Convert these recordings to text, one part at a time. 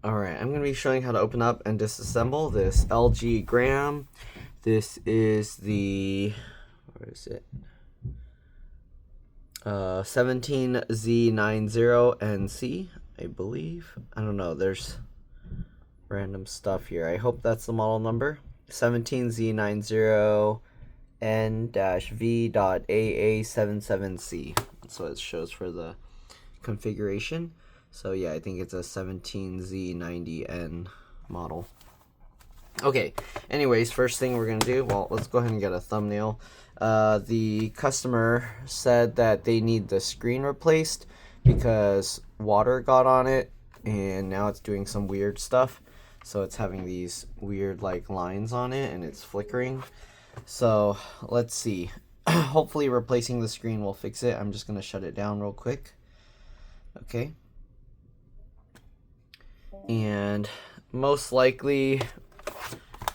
Alright, I'm going to be showing how to open up and disassemble this LG Gram. This is the, where is it? 17Z90NC, I believe. I don't know, there's random stuff here. I hope that's the model number. 17Z90N-V.AA77C. That's what it shows for the configuration. So yeah, I think it's a 17Z90N model. Okay, anyways, first thing we're going to do, well, let's go ahead and get a thumbnail. The customer said that they need the screen replaced because water got on it and now it's doing some weird stuff. So it's having these weird like lines on it and it's flickering. So let's see. Hopefully replacing the screen will fix it. I'm just going to shut it down real quick. Okay. And most likely,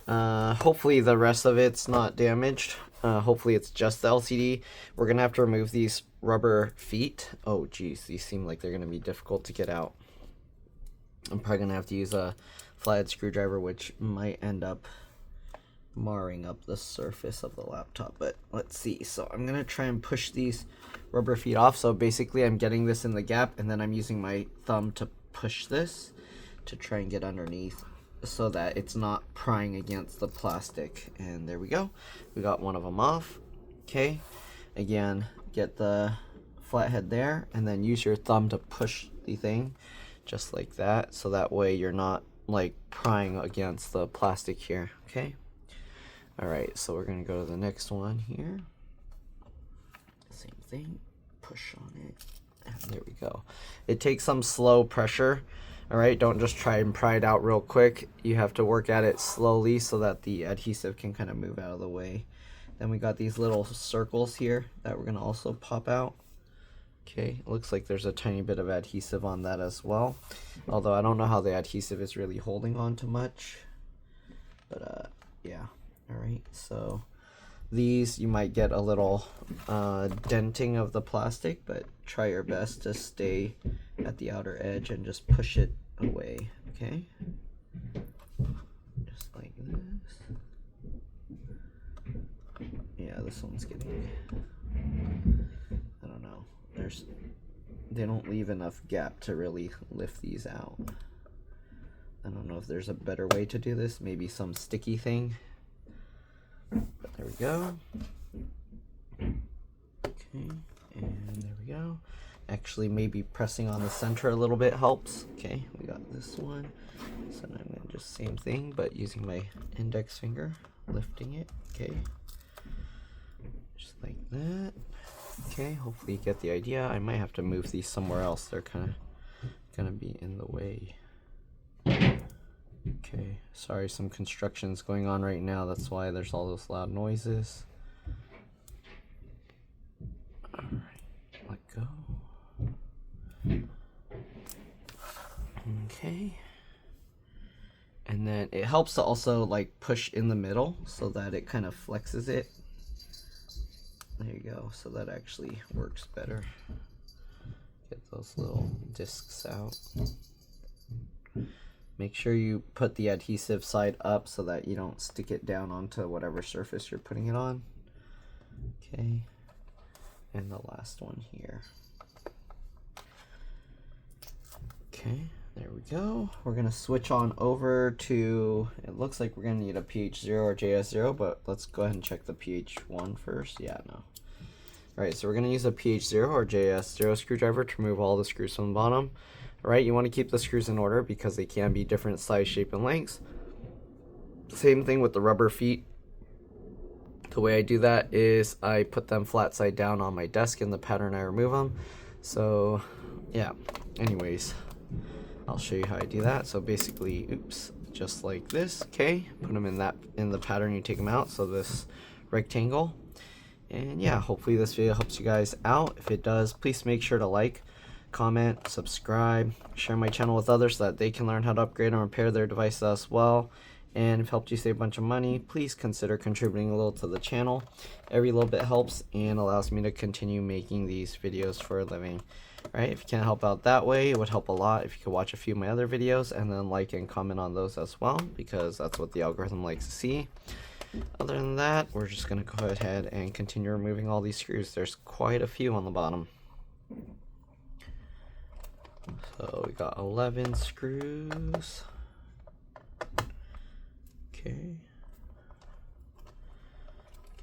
hopefully the rest of it's not damaged. Hopefully it's just the LCD. We're gonna have to remove these rubber feet. Oh geez, these seem like they're gonna be difficult to get out. I'm probably gonna have to use a flathead screwdriver, which might end up marring up the surface of the laptop, but let's see. So I'm gonna try and push these rubber feet off. So basically I'm getting this in the gap and then I'm using my thumb to push this to try and get underneath so that it's not prying against the plastic. And there we go, we got one of them off. Okay, again, get the flathead there and then use your thumb to push the thing just like that, so that way you're not like prying against the plastic here. Okay, alright, so we're gonna go to the next one here. Same thing, push on it, and there we go. It takes some slow pressure. Alright, don't just try and pry it out real quick. You have to work at it slowly so that the adhesive can kind of move out of the way. Then we got these little circles here that we're going to also pop out. Okay, it looks like there's a tiny bit of adhesive on that as well. Although I don't know how the adhesive is really holding on to much. But yeah, alright, so these you might get a little denting of the plastic, but try your best to stay at the outer edge and just push it away. Okay, just like this. Yeah, this one's getting, I don't know, they don't leave enough gap to really lift these out. I don't know if there's a better way to do this, maybe some sticky thing. But there we go. Okay, and there we go. Actually, maybe pressing on the center a little bit helps. Okay, we got this one. So now I'm going to just same thing, but using my index finger, lifting it. Okay, just like that. Okay, hopefully you get the idea. I might have to move these somewhere else. They're kind of going to be in the way. Okay, sorry, some construction's going on right now. That's why there's all those loud noises. Alright, let go. Okay. And then it helps to also like push in the middle so that it kind of flexes it. There you go, so that actually works better. Get those little discs out. Make sure you put the adhesive side up so that you don't stick it down onto whatever surface you're putting it on. Okay, and the last one here. Okay, there we go. We're gonna switch on over to, it looks like we're gonna need a PH0 or JS0, but let's go ahead and check the PH1 first. Yeah, no. Alright, so we're gonna use a PH0 or JS0 screwdriver to remove all the screws from the bottom. Alright, you want to keep the screws in order because they can be different size, shape, and lengths. Same thing with the rubber feet. The way I do that is I put them flat side down on my desk in the pattern I remove them. So yeah, anyways, I'll show you how I do that. So basically, oops, just like this. Okay, put them in the pattern you take them out, so this rectangle. And yeah, hopefully this video helps you guys out. If it does, please make sure to like, comment, subscribe, share my channel with others so that they can learn how to upgrade and repair their devices as well. And if it helped you save a bunch of money, please consider contributing a little to the channel. Every little bit helps and allows me to continue making these videos for a living. Right? If you can't help out that way, it would help a lot if you could watch a few of my other videos and then like and comment on those as well, because that's what the algorithm likes to see. Other than that, we're just going to go ahead and continue removing all these screws. There's quite a few on the bottom. So we got 11 screws. Okay.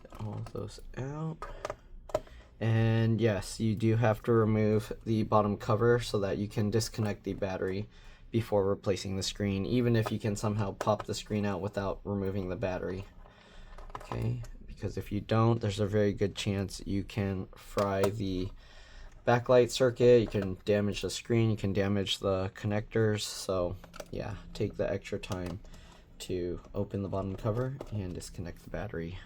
Get all of those out. And yes, you do have to remove the bottom cover so that you can disconnect the battery before replacing the screen, even if you can somehow pop the screen out without removing the battery. Okay, because if you don't, there's a very good chance you can fry the backlight circuit, you can damage the screen, you can damage the connectors. So yeah, take the extra time to open the bottom cover and disconnect the battery.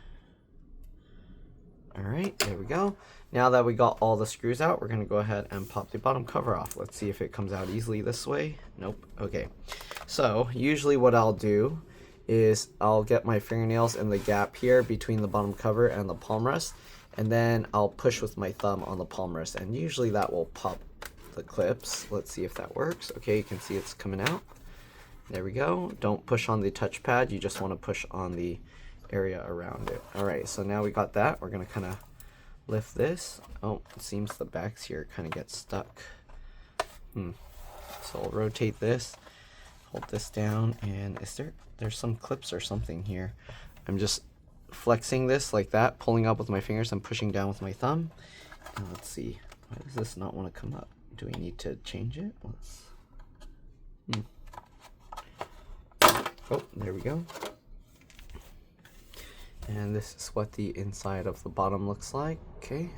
Alright, there we go. Now that we got all the screws out, we're going to go ahead and pop the bottom cover off. Let's see if it comes out easily this way. Nope. Okay. So usually what I'll do is I'll get my fingernails in the gap here between the bottom cover and the palm rest, and then I'll push with my thumb on the palm rest, and usually that will pop the clips. Let's see if that works. Okay, you can see it's coming out. There we go. Don't push on the touchpad, you just want to push on the area around it. Alright, so now we got that. We're going to kind of lift this. Oh, it seems the backs here kind of get stuck. So I'll rotate this, hold this down, and there's some clips or something here. I'm just flexing this like that, pulling up with my fingers and pushing down with my thumb. And let's see, why does this not want to come up? Do we need to change it? Oh, there we go. And this is what the inside of the bottom looks like. Okay.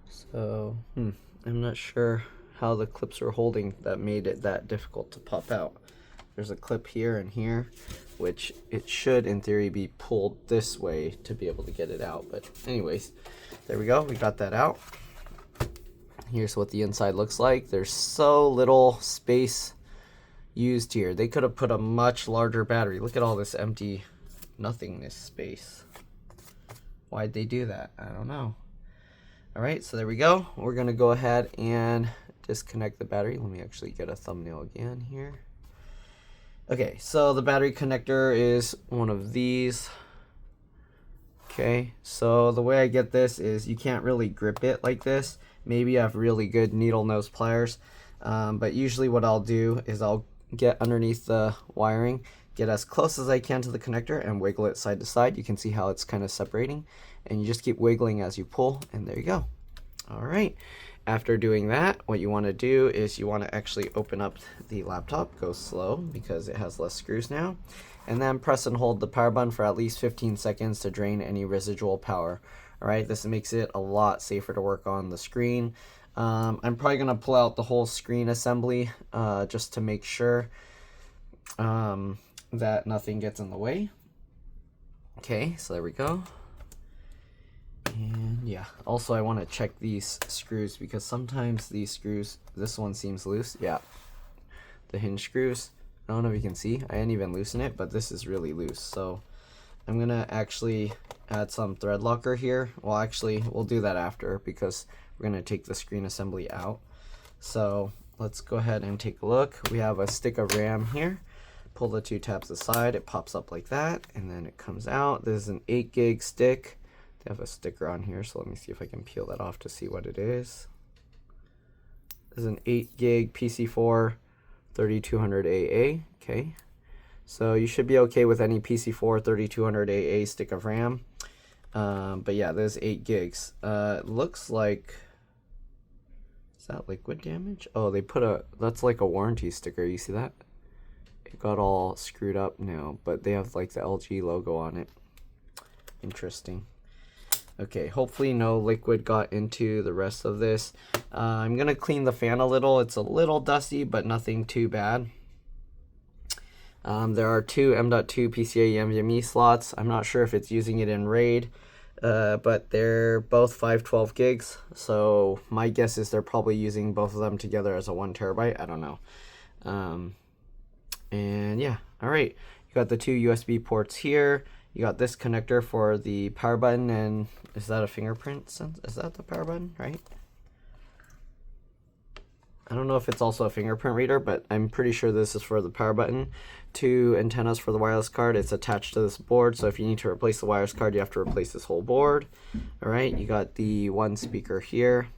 So, I'm not sure how the clips are holding that made it that difficult to pop out. There's a clip here and here, which it should in theory be pulled this way to be able to get it out. But anyways, there we go. We got that out. Here's what the inside looks like. There's so little space used here. They could have put a much larger battery. Look at all this empty nothingness space. Why'd they do that? I don't know. Alright, so there we go. We're going to go ahead and disconnect the battery. Let me actually get a thumbnail again here. Okay, so the battery connector is one of these. Okay, so the way I get this is you can't really grip it like this. Maybe you have really good needle nose pliers, but usually what I'll do is I'll get underneath the wiring, get as close as I can to the connector, and wiggle it side to side. You can see how it's kind of separating, and you just keep wiggling as you pull, and there you go. Alright, after doing that, what you want to do is you want to actually open up the laptop, go slow because it has less screws now, and then press and hold the power button for at least 15 seconds to drain any residual power. Alright, this makes it a lot safer to work on the screen. I'm probably going to pull out the whole screen assembly just to make sure that nothing gets in the way. Okay, so there we go. And yeah, also I want to check these screws because sometimes these screws, this one seems loose. Yeah, the hinge screws, I don't know if you can see, I didn't even loosen it, but this is really loose. So I'm gonna actually add some thread locker here. Well, actually we'll do that after because we're gonna take the screen assembly out. So let's go ahead and take a look. We have a stick of RAM here. Pull the two tabs aside, it pops up like that, and then it comes out. This is an 8 gig stick. They have a sticker on here, so let me see if I can peel that off to see what it is. This is an 8 gig PC4 3200AA. Okay, so you should be okay with any PC4 3200AA stick of RAM. But yeah, there's 8 gigs. It looks like, is that liquid damage? Oh, they put that's like a warranty sticker. You see that? It got all screwed up now, but they have like the LG logo on it. Interesting. Okay, hopefully no liquid got into the rest of this. I'm gonna clean the fan a little. It's a little dusty, but nothing too bad. There are two M.2 PCIe NVMe slots. I'm not sure if it's using it in RAID, but they're both 512 gigs. So my guess is they're probably using both of them together as a 1 terabyte. I don't know. And yeah, all right. You got the two USB ports here. You got this connector for the power button, and is that a fingerprint sense? Is that the power button, right? I don't know if it's also a fingerprint reader, but I'm pretty sure this is for the power button. 2 antennas for the wireless card. It's attached to this board, so if you need to replace the wireless card, you have to replace this whole board. All right, you got the one speaker here.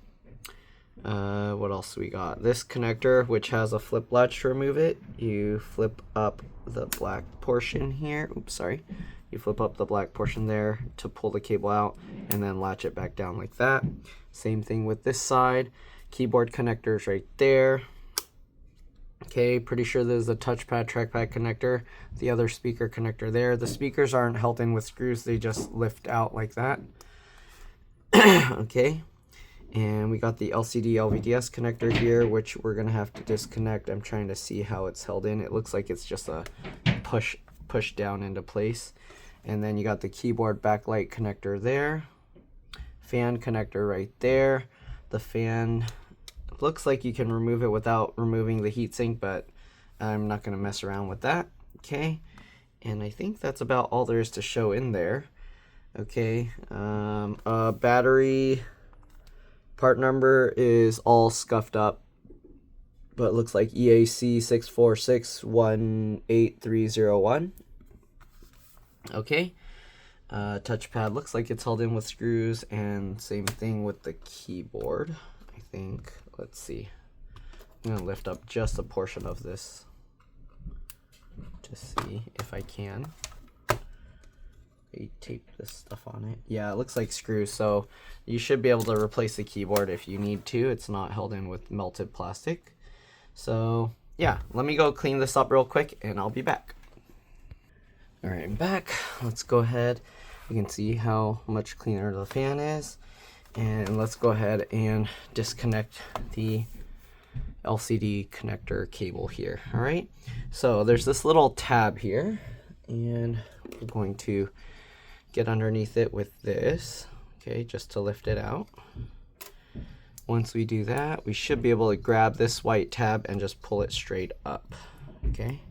What else we got? This connector, which has a flip latch to remove it. You flip up the black portion here. Oops, sorry. You flip up the black portion there to pull the cable out and then latch it back down like that. Same thing with this side. Keyboard connectors right there. Okay, pretty sure there's a touchpad trackpad connector. The other speaker connector there. The speakers aren't held in with screws, they just lift out like that. Okay, and we got the LCD LVDS connector here, which we're gonna have to disconnect. I'm trying to see how it's held in. It looks like it's just a push down into place. And then you got the keyboard backlight connector there. Fan connector right there. The fan looks like you can remove it without removing the heatsink, but I'm not going to mess around with that. Okay, and I think that's about all there is to show in there. Okay, battery part number is all scuffed up, but it looks like EAC 6461831. Okay, touchpad looks like it's held in with screws, and same thing with the keyboard, I think. Let's see. I'm going to lift up just a portion of this to see if I can. Tape this stuff on it. Yeah, it looks like screws, so you should be able to replace the keyboard if you need to. It's not held in with melted plastic. So yeah, let me go clean this up real quick and I'll be back. All right, I'm back. Let's go ahead. You can see how much cleaner the fan is. And let's go ahead and disconnect the LCD connector cable here. All right, so there's this little tab here, and we're going to get underneath it with this, okay, just to lift it out. Once we do that, we should be able to grab this white tab and just pull it straight up. Okay,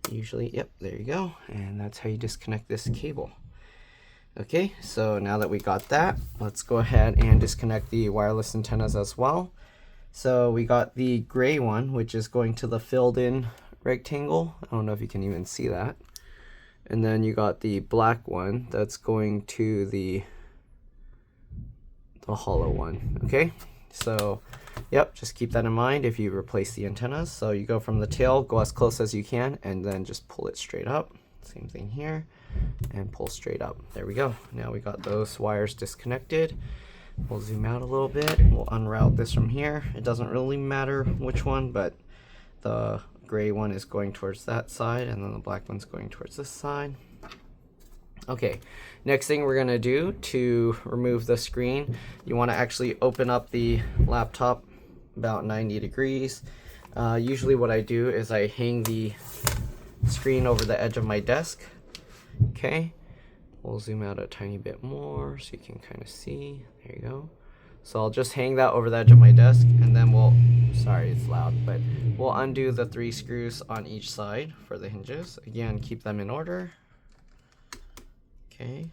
usually, yep, there you go, and that's how you disconnect this cable. Okay, so now that we got that, let's go ahead and disconnect the wireless antennas as well. So we got the gray one, which is going to the filled in rectangle. I don't know if you can even see that. And then you got the black one that's going to the hollow one. Okay, so yep, just keep that in mind if you replace the antennas. So you go from the tail, go as close as you can, and then just pull it straight up. Same thing here, and pull straight up. There we go. Now we got those wires disconnected. We'll zoom out a little bit. We'll unroute this from here. It doesn't really matter which one, but the gray one is going towards that side, and then the black one's going towards this side. Okay, next thing we're gonna do to remove the screen, you wanna actually open up the laptop about 90 degrees. Usually what I do is I hang the screen over the edge of my desk. Okay, we'll zoom out a tiny bit more so you can kind of see. There you go. So I'll just hang that over the edge of my desk, and then we'll, sorry it's loud, but we'll undo the 3 screws on each side for the hinges. Again, keep them in order. Okay.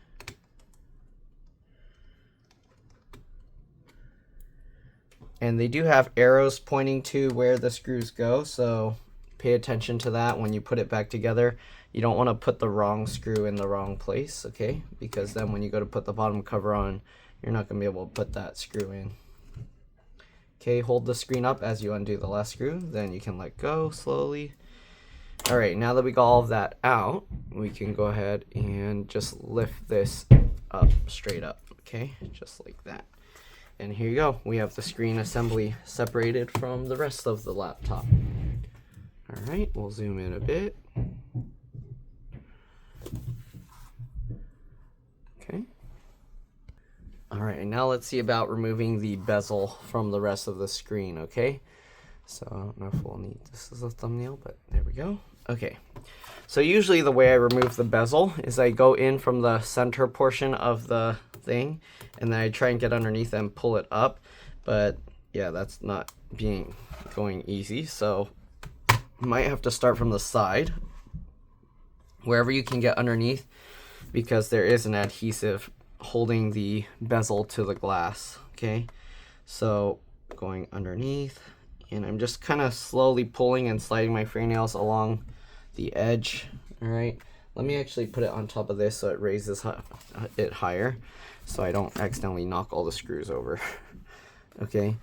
And they do have arrows pointing to where the screws go, so pay attention to that when you put it back together. You don't want to put the wrong screw in the wrong place, okay? Because then when you go to put the bottom cover on, you're not going to be able to put that screw in. Okay, hold the screen up as you undo the last screw, then you can let go slowly. All right, now that we got all of that out, we can go ahead and just lift this up, straight up, okay? Just like that. And here you go. We have the screen assembly separated from the rest of the laptop. All right, we'll zoom in a bit. Okay. All right, and now let's see about removing the bezel from the rest of the screen, okay? So I don't know if we'll need this as a thumbnail, but there we go. Okay, so usually the way I remove the bezel is I go in from the center portion of the thing, and then I try and get underneath and pull it up, but yeah, that's not going easy, so you might have to start from the side, wherever you can get underneath, because there is an adhesive holding the bezel to the glass, okay? So going underneath And I'm just kind of slowly pulling and sliding my fingernails along the edge. All right, let me actually put it on top of this so it raises it higher, so I don't accidentally knock all the screws over. Okay,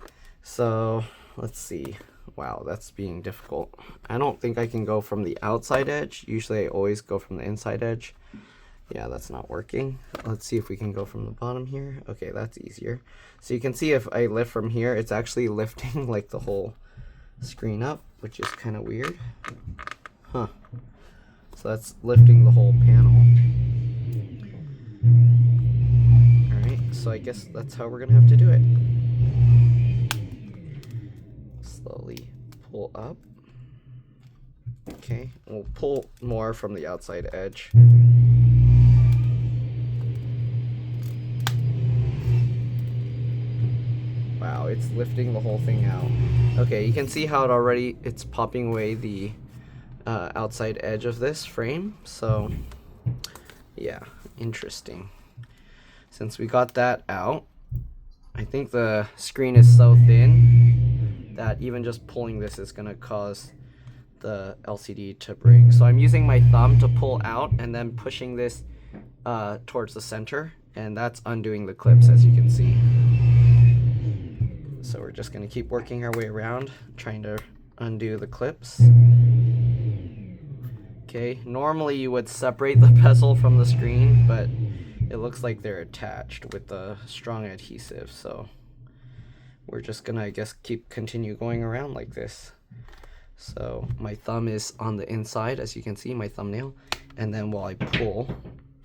so let's see. Wow, that's being difficult. I don't think I can go from the outside edge. Usually I always go from the inside edge. Yeah, that's not working. Let's see if we can go from the bottom here. Okay, that's easier. So you can see if I lift from here, it's actually lifting like the whole screen up, which is kind of weird. Huh. So that's lifting the whole panel. Alright, so I guess that's how we're gonna have to do it. Slowly pull up. Okay, we'll pull more from the outside edge. Wow, it's lifting the whole thing out. Okay, you can see how it's popping away the outside edge of this frame. So yeah, interesting. Since we got that out, I think the screen is so thin that even just pulling this is gonna cause the LCD to break. So I'm using my thumb to pull out and then pushing this towards the center, and that's undoing the clips, as you can see. So we're just gonna keep working our way around, trying to undo the clips. Okay, normally you would separate the bezel from the screen, but it looks like they're attached with the strong adhesive, so we're just gonna, I guess, continue going around like this. So my thumb is on the inside, as you can see, my thumbnail, and then while I pull,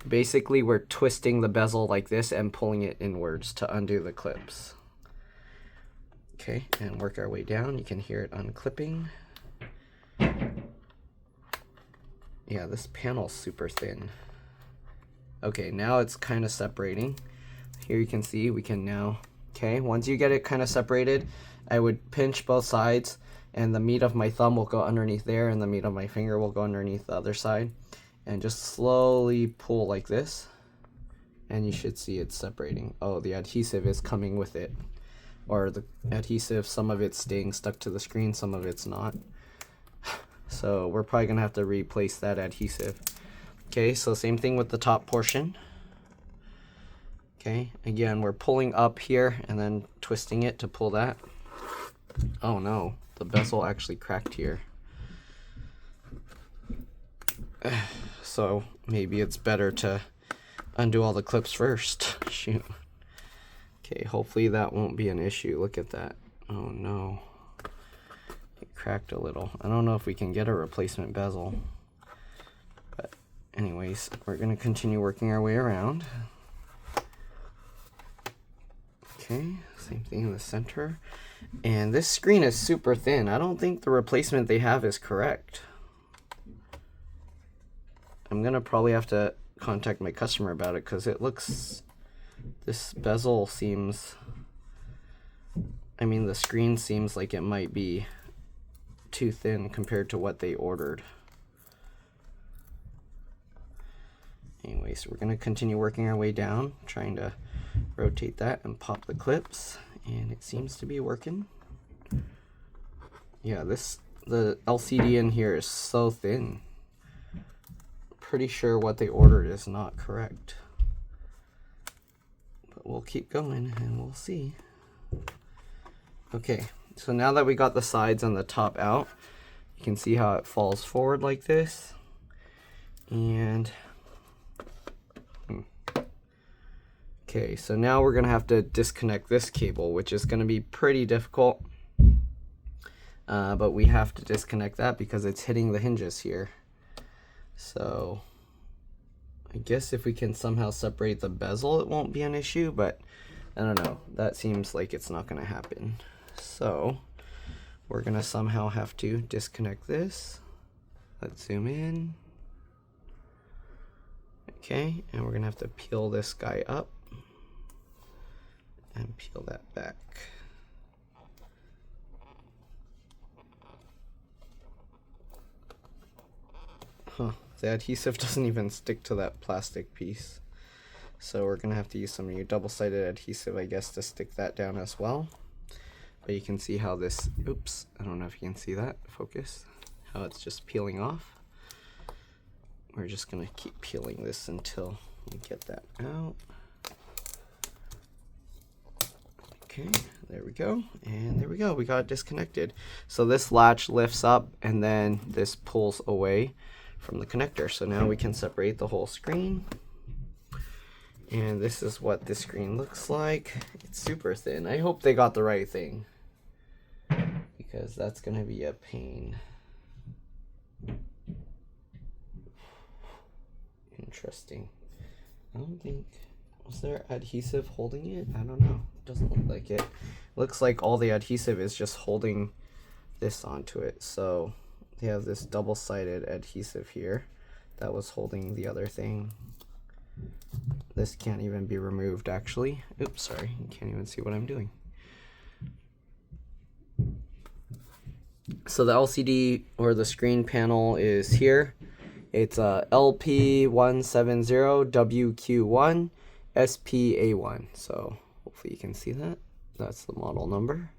basically we're twisting the bezel like this and pulling it inwards to undo the clips. Okay, and work our way down. You can hear it unclipping. Yeah, this panel's super thin. Okay, now it's kind of separating. Here you can see we can now, okay, once you get it kind of separated, I would pinch both sides, and the meat of my thumb will go underneath there, and the meat of my finger will go underneath the other side, and just slowly pull like this, and you should see it separating. Oh, the adhesive is coming with it, or the adhesive, some of it's staying stuck to the screen, some of it's not. So we're probably gonna have to replace that adhesive. Okay, so same thing with the top portion. Okay, again, we're pulling up here and then twisting it to pull that. Oh no, the bezel actually cracked here. So maybe it's better to undo all the clips first. Shoot. Okay, hopefully that won't be an issue. Look at that. Oh no. It cracked a little. I don't know if we can get a replacement bezel. But anyways, we're going to continue working our way around. Okay, same thing in the center. And this screen is super thin. I don't think the replacement they have is correct. I'm going to probably have to contact my customer about it, because it looks, this bezel seems, I mean, the screen seems like it might be too thin compared to what they ordered. Anyways, we're going to continue working our way down, trying to rotate that and pop the clips, and it seems to be working. Yeah, the LCD in here is so thin. Pretty sure what they ordered is not correct. But we'll keep going and we'll see. Okay, so now that we got the sides and the top out, you can see how it falls forward like this. And okay, so now we're gonna have to disconnect this cable, which is gonna be pretty difficult. But we have to disconnect that because it's hitting the hinges here. So I guess if we can somehow separate the bezel, it won't be an issue, but I don't know. That seems like it's not gonna happen. So we're gonna somehow have to disconnect this. Let's zoom in. Okay, and we're gonna have to peel this guy up and peel that back. Huh, the adhesive doesn't even stick to that plastic piece. So we're gonna have to use some new double-sided adhesive, I guess, to stick that down as well. But you can see how this, oops, I don't know if you can see that, focus, how it's just peeling off. We're just gonna keep peeling this until we get that out. Okay, there we go, and there we go, we got it disconnected. So this latch lifts up and then this pulls away from the connector. So now we can separate the whole screen. And this is what the screen looks like. It's super thin. I hope they got the right thing, because that's gonna be a pain. Interesting. I don't think, was there adhesive holding it? I don't know. Doesn't look like it. Looks like all the adhesive is just holding this onto it. So they have this double-sided adhesive here that was holding the other thing. This can't even be removed, actually. Oops, sorry. You can't even see what I'm doing. So the LCD or the screen panel is here. It's a LP170WQ1SPA1. So hopefully you can see that. That's the model number.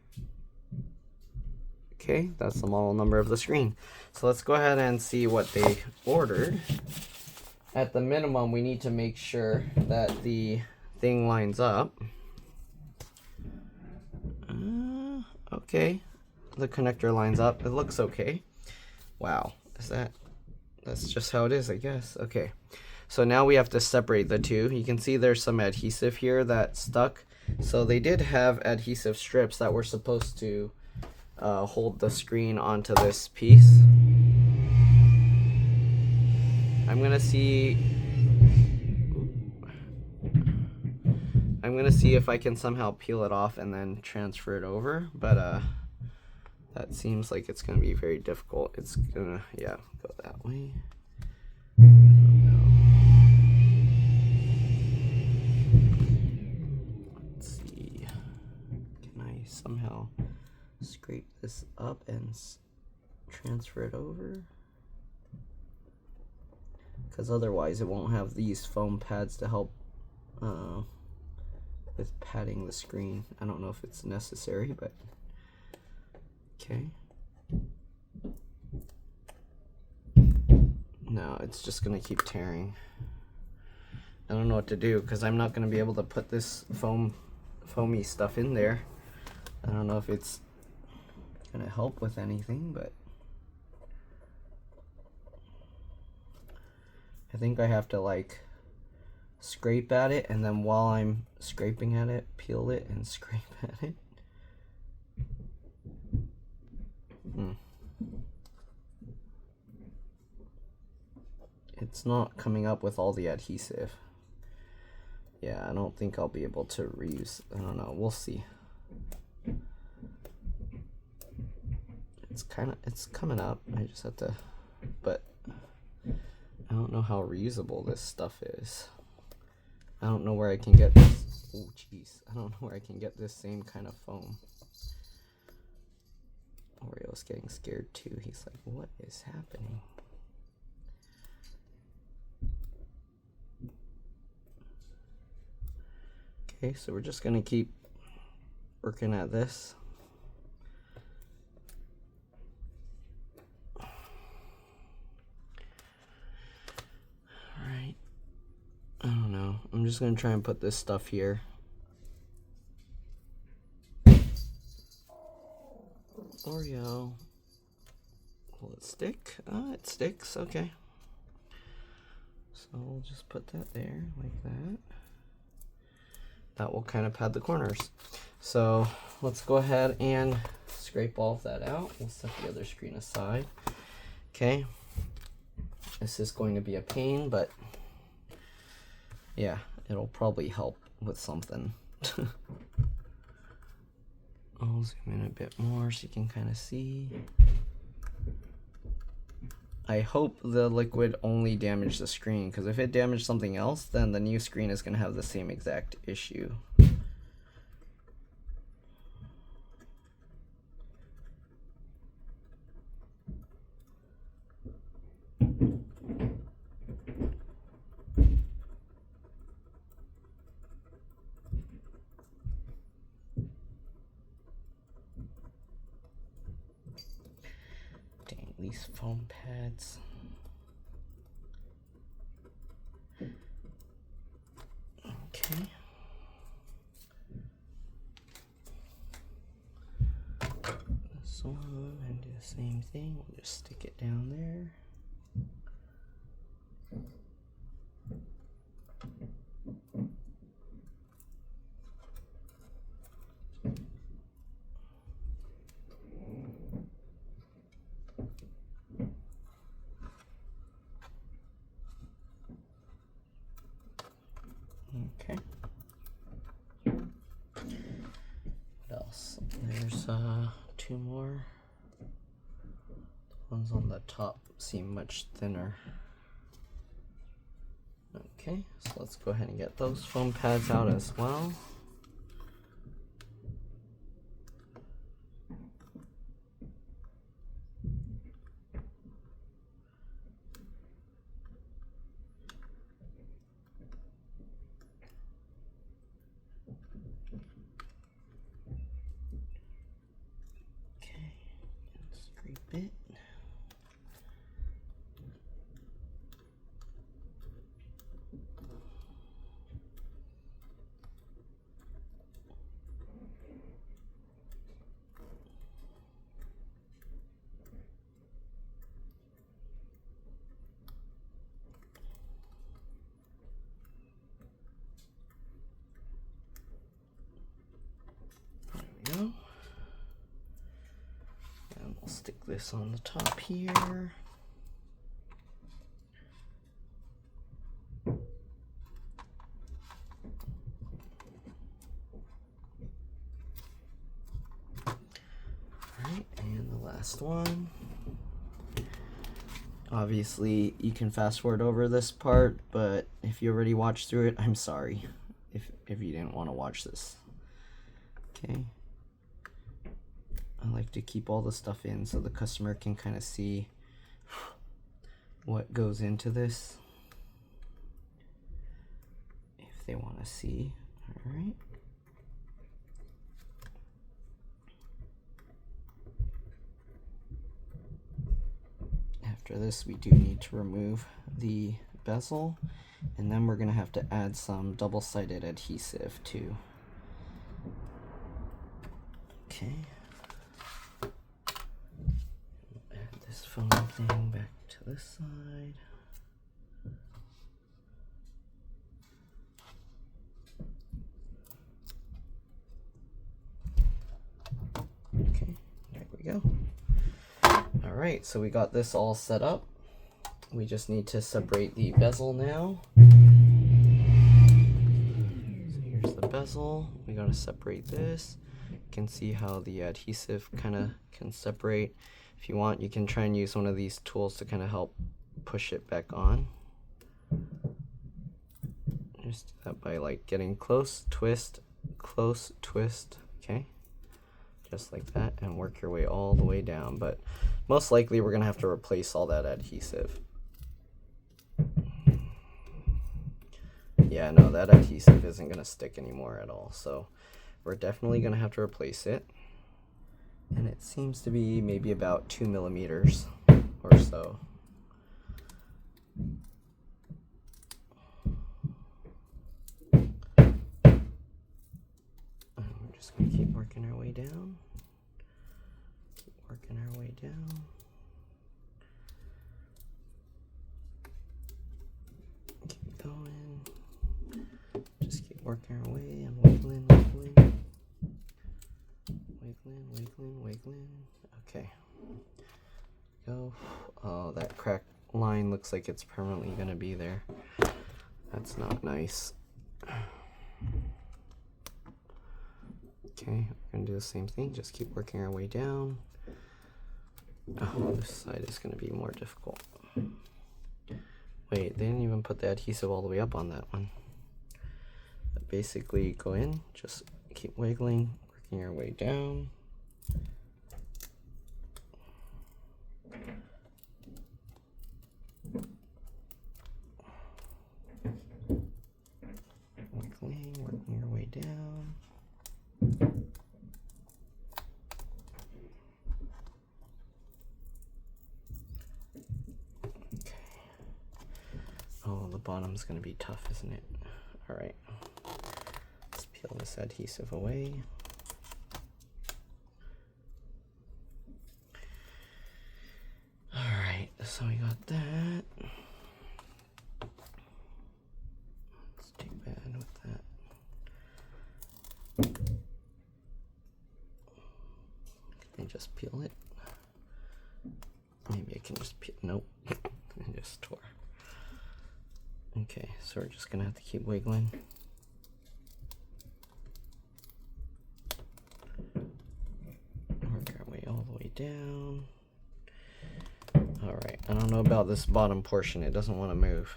Okay, that's the model number of the screen. So let's go ahead and see what they ordered. At the minimum, we need to make sure that the thing lines up. Okay, the connector lines up. It looks okay. Wow, that's just how it is, I guess. Okay, so now we have to separate the two. You can see there's some adhesive here that stuck. So they did have adhesive strips that were supposed to hold the screen onto this piece. I'm gonna see if I can somehow peel it off and then transfer it over, but that seems like it's gonna be very difficult. It's gonna, yeah, go that way. Let's see, can I somehow scrape this up and transfer it over? Because otherwise it won't have these foam pads to help with padding the screen. I don't know if it's necessary, but okay. No, it's just gonna keep tearing. I don't know what to do because I'm not gonna be able to put this foamy stuff in there. I don't know if it's gonna help with anything, but I think I have to like scrape at it, and then while I'm scraping at it, peel it and scrape at it. It's not coming up with all the adhesive. Yeah, I don't think I'll be able to reuse. I don't know, we'll see. It's coming up. I just have to, but I don't know how reusable this stuff is. I don't know where I can get this. Oh, jeez. I don't know where I can get this same kind of foam. Oreo's getting scared too. He's like, what is happening? Okay, so we're just gonna keep working at this. Alright. I don't know. I'm just gonna try and put this stuff here. Oreo. Will it stick? It sticks. Okay. So we'll just put that there like that. That will kind of pad the corners. So let's go ahead and scrape all of that out. We'll set the other screen aside. Okay. This is going to be a pain, but yeah, it'll probably help with something. I'll zoom in a bit more so you can kind of see. I hope the liquid only damaged the screen, because if it damaged something else, then the new screen is going to have the same exact issue. these foam pads. Okay. This one, and do the same thing. We'll just stick it down there. Okay. What else? There's two more. The ones on the top seem much thinner. Okay, so let's go ahead and get those foam pads out as well. Bit. There we go. We'll stick this on the top here. Alright, and the last one. Obviously, you can fast forward over this part, but if you already watched through it, I'm sorry if you didn't want to watch this. Okay. I like to keep all the stuff in so the customer can kind of see what goes into this if they want to see. All right. After this, we do need to remove the bezel, and then we're going to have to add some double-sided adhesive too. Okay. This foam thing back to this side. Okay, there we go. All right, so we got this all set up. We just need to separate the bezel now. So here's the bezel. We gotta separate this. You can see how the adhesive kind of can separate. If you want, you can try and use one of these tools to kind of help push it back on. Just do that by like getting close, twist, okay? Just like that, and work your way all the way down. But most likely we're gonna have to replace all that adhesive. Yeah, no, that adhesive isn't gonna stick anymore at all. So we're definitely gonna have to replace it. And it seems to be maybe about 2 millimeters or so. And we're just going to keep working our way down. Keep working our way down. Keep going. Just keep working our way and wiggling, wiggling. Wiggling. Okay. Go. Oh, that crack line looks like it's permanently gonna be there. That's not nice. Okay, we're gonna do the same thing. Just keep working our way down. Oh, this side is gonna be more difficult. Wait, they didn't even put the adhesive all the way up on that one. But basically, go in, just keep wiggling, working your way down. Working your way down. Oh, the bottom's gonna be tough, isn't it? All right, let's peel this adhesive away. All right, so we got that. It's too bad with that. Can I just peel it? Maybe I can just peel. Nope. I just tore. Okay, so we're just gonna have to keep wiggling. Work our way all the way down. All right, I don't know about this bottom portion. It doesn't want to move.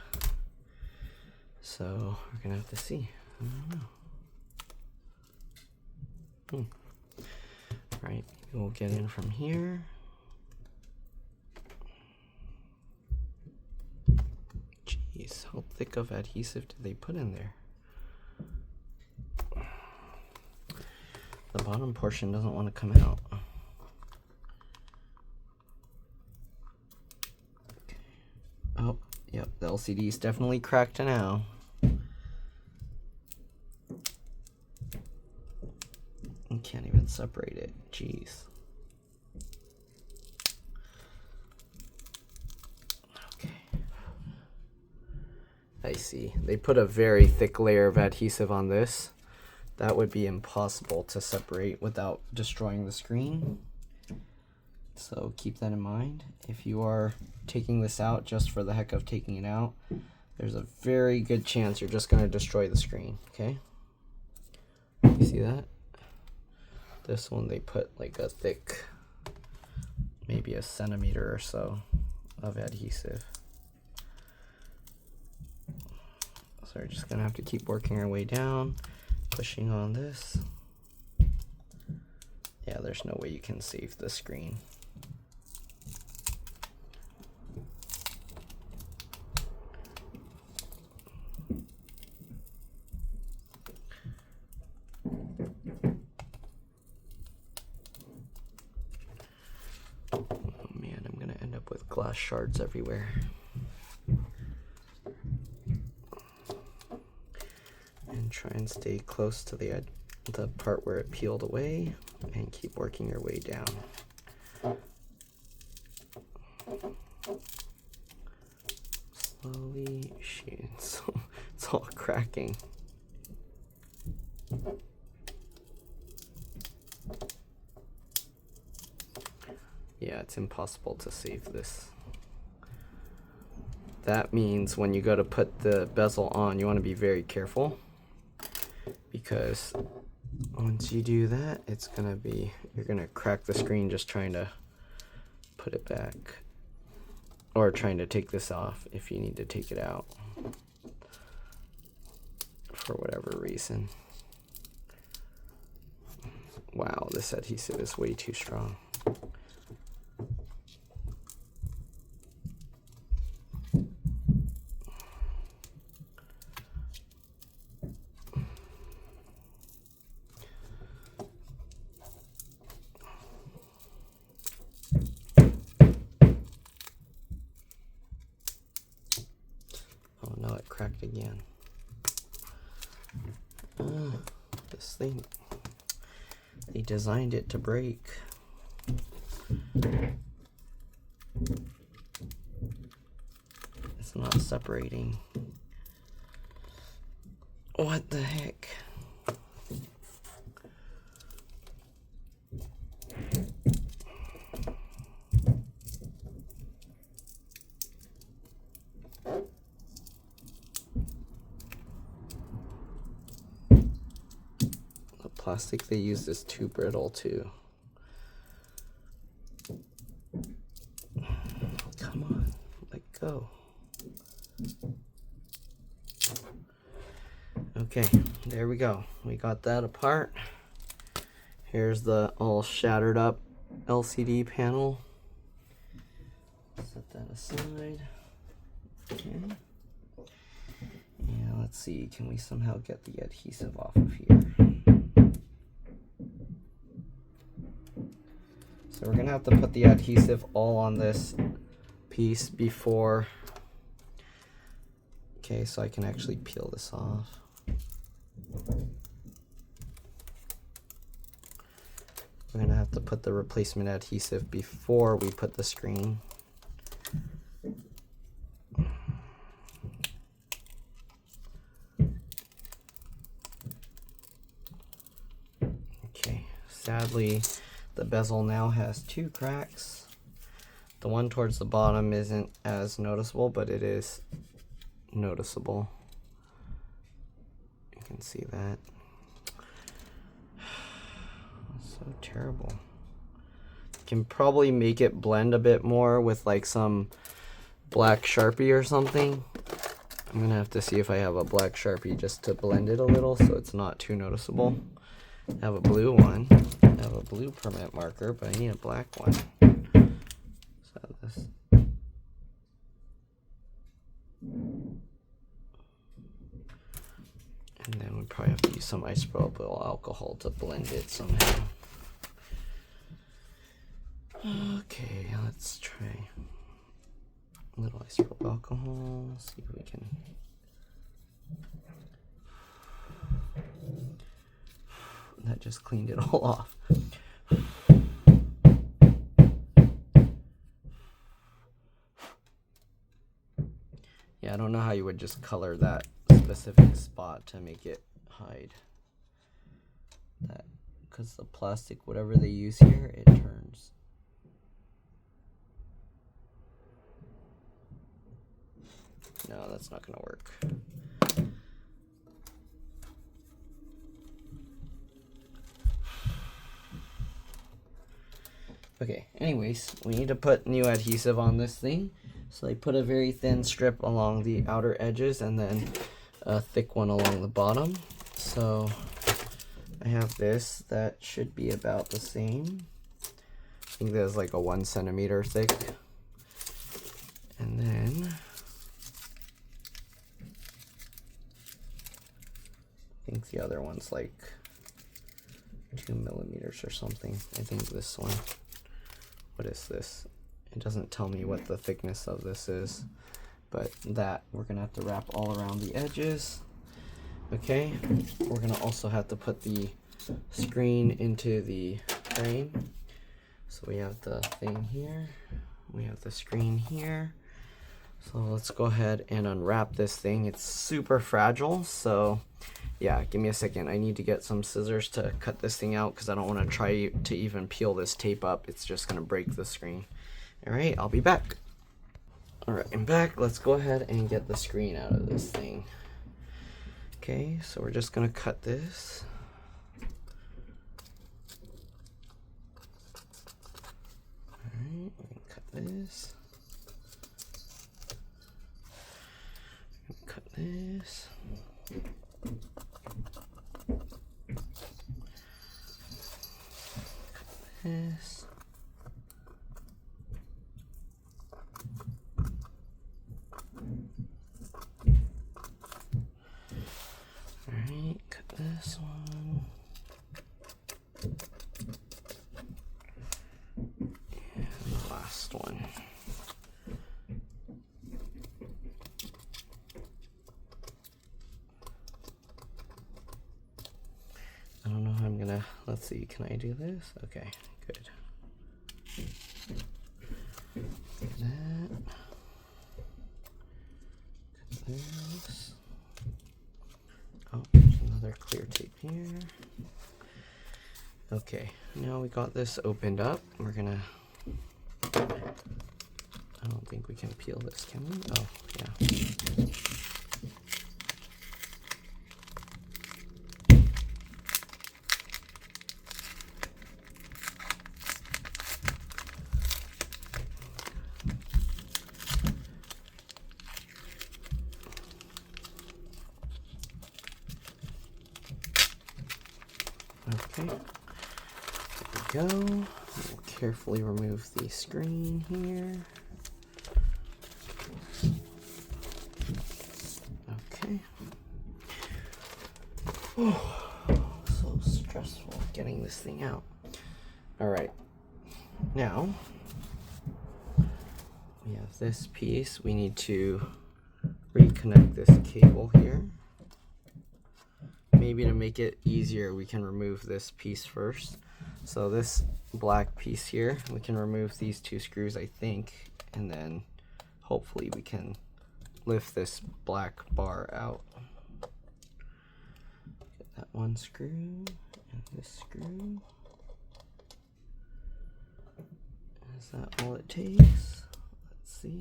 So we're gonna have to see. I don't know. All right, we'll get in from here. Jeez, how thick of adhesive did they put in there? The bottom portion doesn't want to come out. Oh, yep, the LCD is definitely cracked now. You can't even separate it. Jeez. Okay. I see. They put a very thick layer of adhesive on this. That would be impossible to separate without destroying the screen. So keep that in mind. If you are taking this out just for the heck of taking it out, there's a very good chance you're just going to destroy the screen. Okay? You see that? This one they put like a thick, maybe a centimeter or so of adhesive. So we're just going to have to keep working our way down, pushing on this. Yeah, there's no way you can save the screen. Oh man, I'm gonna end up with glass shards everywhere. And try and stay close to the part where it peeled away, and keep working your way down. Slowly, shoot, it's all cracking. Yeah, it's impossible to save this. That means when you go to put the bezel on, you want to be very careful, because once you do that, it's gonna be, you're gonna crack the screen just trying to put it back, or trying to take this off if you need to take it out for whatever reason. Wow, this adhesive is way too strong. Cracked again. This thing, they designed it to break. It's not separating. What the heck? Plastic they used is too brittle too. Come on, let go. Okay, there we go. We got that apart. Here's the all shattered up LCD panel. Set that aside. Okay. Yeah, let's see, can we somehow get the adhesive off of here? So we're gonna have to put the adhesive all on this piece before Okay, so I can actually peel this off. We're gonna have to put the replacement adhesive before we put the screen. Okay, sadly, the bezel now has 2 cracks. The one towards the bottom isn't as noticeable, but it is noticeable. You can see that. So terrible. Can probably make it blend a bit more with like some black Sharpie or something. I'm gonna have to see if I have a black Sharpie just to blend it a little so it's not too noticeable. I have a blue one. I have a blue permanent marker, but I need a black one. So this. And then we probably have to use some isopropyl alcohol to blend it somehow. Okay, let's try a little isopropyl alcohol. See if we can. That just cleaned it all off. Yeah, I don't know how you would just color that specific spot to make it hide that, because the plastic, whatever they use here, it turns. No, that's not gonna work. Okay, anyways, we need to put new adhesive on this thing. So I put a very thin strip along the outer edges and then a thick one along the bottom. So I have this that should be about the same. I think that's like a 1 centimeter thick. And then I think the other one's like 2 millimeters or something. I think this one. What is this? It doesn't tell me what the thickness of this is, but that we're gonna have to wrap all around the edges. Okay, we're gonna also have to put the screen into the frame. So we have the thing here, we have the screen here. So let's go ahead and unwrap this thing. It's super fragile, so yeah, give me a second. I need to get some scissors to cut this thing out because I don't want to try to even peel this tape up. It's just going to break the screen. All right, I'll be back. All right, I'm back. Let's go ahead and get the screen out of this thing. Okay, so we're just going to cut this. All right, we're going to cut this. Cut this. This. Alright, cut this one. And the last one. I don't know how I'm gonna, let's see, can I do this? Okay, good. Cut that. Cut this. Oh, there's another clear tape here. Okay, now we got this opened up. We're gonna, I don't think we can peel this, can we? Oh, yeah. Okay, there we go. We'll carefully remove the screen here. Okay. Oh, so stressful getting this thing out. All right, now we have this piece. We need to reconnect this cable here. Maybe to make it easier, we can remove this piece first. So this black piece here, we can remove these 2 screws, I think, and then hopefully we can lift this black bar out. Get that 1 screw and this screw. Is that all it takes? Let's see.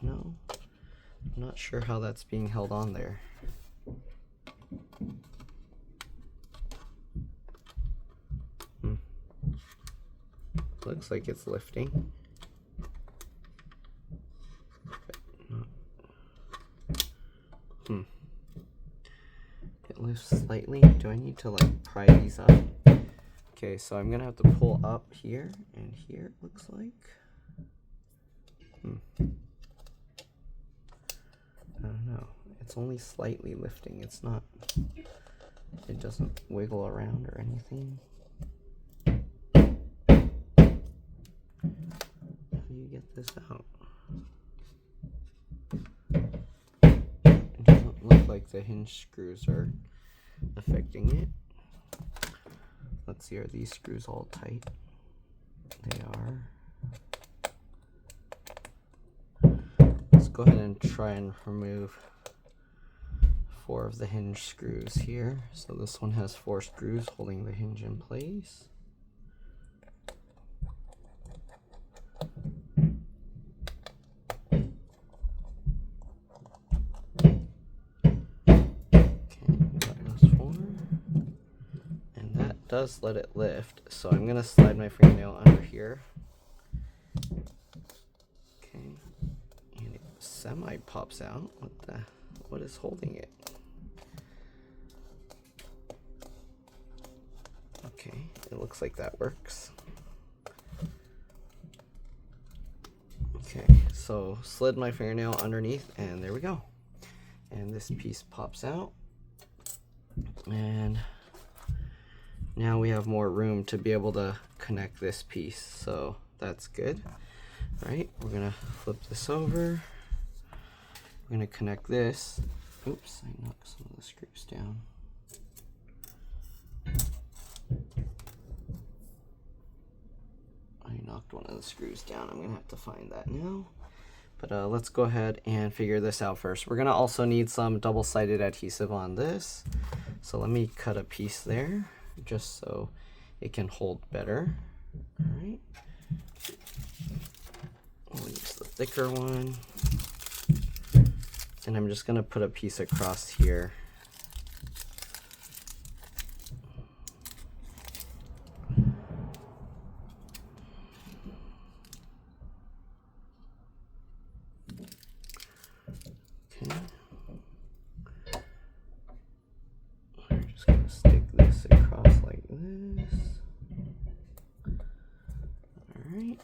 No, I'm not sure how that's being held on there. Looks like it's lifting. It lifts slightly. Do I need to like pry these up? Okay, so I'm gonna have to pull up here and here, it looks like. I don't know. It's only slightly lifting. It's not, it doesn't wiggle around or anything. How do you get this out? It doesn't look like the hinge screws are affecting it. Let's see, are these screws all tight? They are. Let's go ahead and try and remove 4 of the hinge screws here. So this one has 4 screws holding the hinge in place. Does let it lift, so I'm gonna slide my fingernail under here. Okay, and it semi pops out. What is holding it? Okay, it looks like that works. Okay, so slid my fingernail underneath, and there we go. And this piece pops out, and now we have more room to be able to connect this piece, so that's good. All right, we're gonna flip this over. We're gonna connect this. Oops, I knocked some of the screws down. I knocked one of the screws down. I'm gonna have to find that now. But let's go ahead and figure this out first. We're gonna also need some double-sided adhesive on this. So let me cut a piece there, just so it can hold better. All right, we'll use the thicker one, and I'm just gonna put a piece across here. Okay, we're just gonna stick this across like this. All right,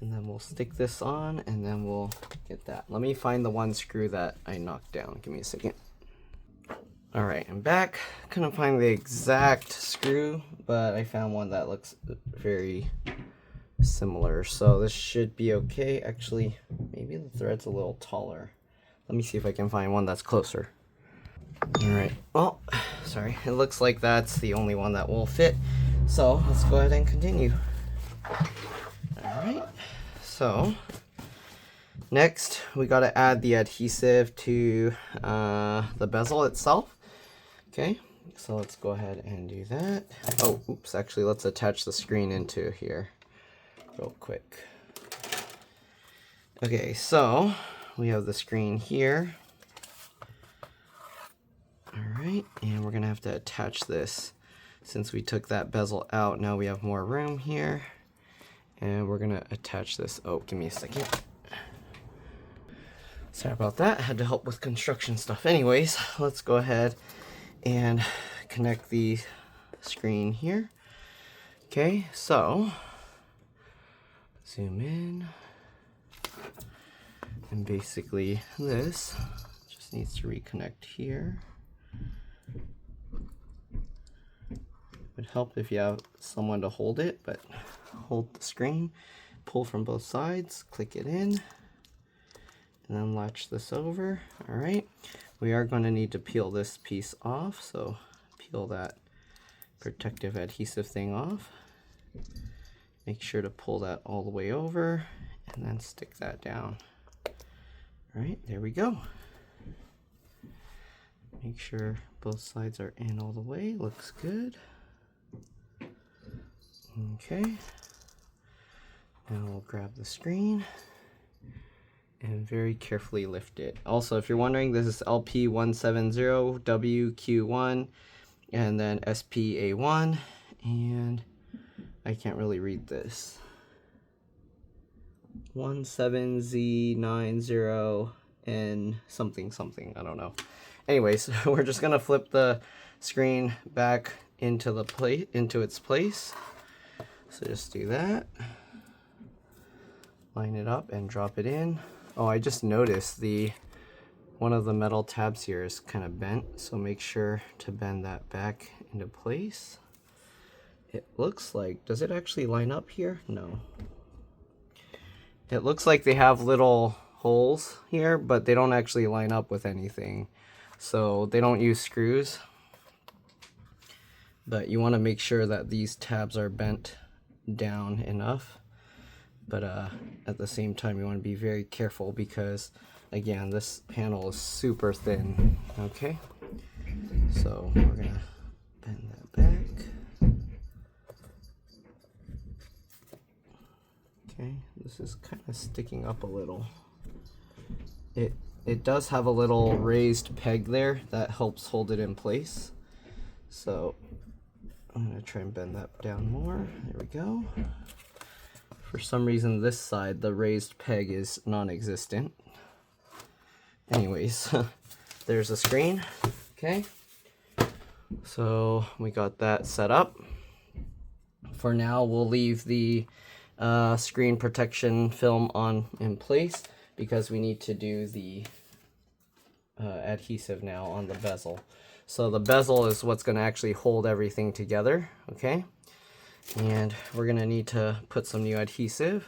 and then we'll stick this on, and then we'll get that. Let me find the 1 screw that I knocked down. Give me a second. All right, I'm back. Couldn't find the exact screw, but I found one that looks very similar, so this should be okay. Actually, maybe the thread's a little taller. Let me see if I can find one that's closer. All right, well, sorry, it looks like that's the only one that will fit, so let's go ahead and continue. All right, so next we got to add the adhesive to the bezel itself. Okay, so let's go ahead and do that. Oh, oops, actually let's attach the screen into here real quick. Okay, so we have the screen here. All right, and we're gonna have to attach this. Since we took that bezel out, now we have more room here, and we're gonna attach this. Oh, give me a second. Sorry about that, I had to help with construction stuff. Anyways, let's go ahead and connect the screen here. Okay, so zoom in, and basically this just needs to reconnect here. It would help if you have someone to hold it, but hold the screen, pull from both sides, click it in, and then latch this over. All right, we are going to need to peel this piece off, so peel that protective adhesive thing off. Make sure to pull that all the way over and then stick that down. All right, there we go. Make sure both sides are in all the way. Looks good. Okay. Now we'll grab the screen and very carefully lift it. Also, if you're wondering, this is LP170WQ1 and then SPA1, and I can't really read this. 17Z90N something something, I don't know. Anyways, we're just gonna flip the screen back into its place. So just do that. Line it up and drop it in. Oh, I just noticed one of the metal tabs here is kind of bent, so make sure to bend that back into place. It looks like, does it actually line up here? No. It looks like they have little holes here, but they don't actually line up with anything. So they don't use screws. But you want to make sure that these tabs are bent down enough. But at the same time, you want to be very careful because, again, this panel is super thin. Okay, so we're gonna bend that back. Okay, this is kind of sticking up a little. It does have a little raised peg there that helps hold it in place. So I'm gonna try and bend that down more. There we go. For some reason, this side, the raised peg is non-existent. Anyways, there's the screen. Okay, so we got that set up. For now, we'll leave the screen protection film in place because we need to do the adhesive now on the bezel. So the bezel is what's going to actually hold everything together. Okay, and we're going to need to put some new adhesive.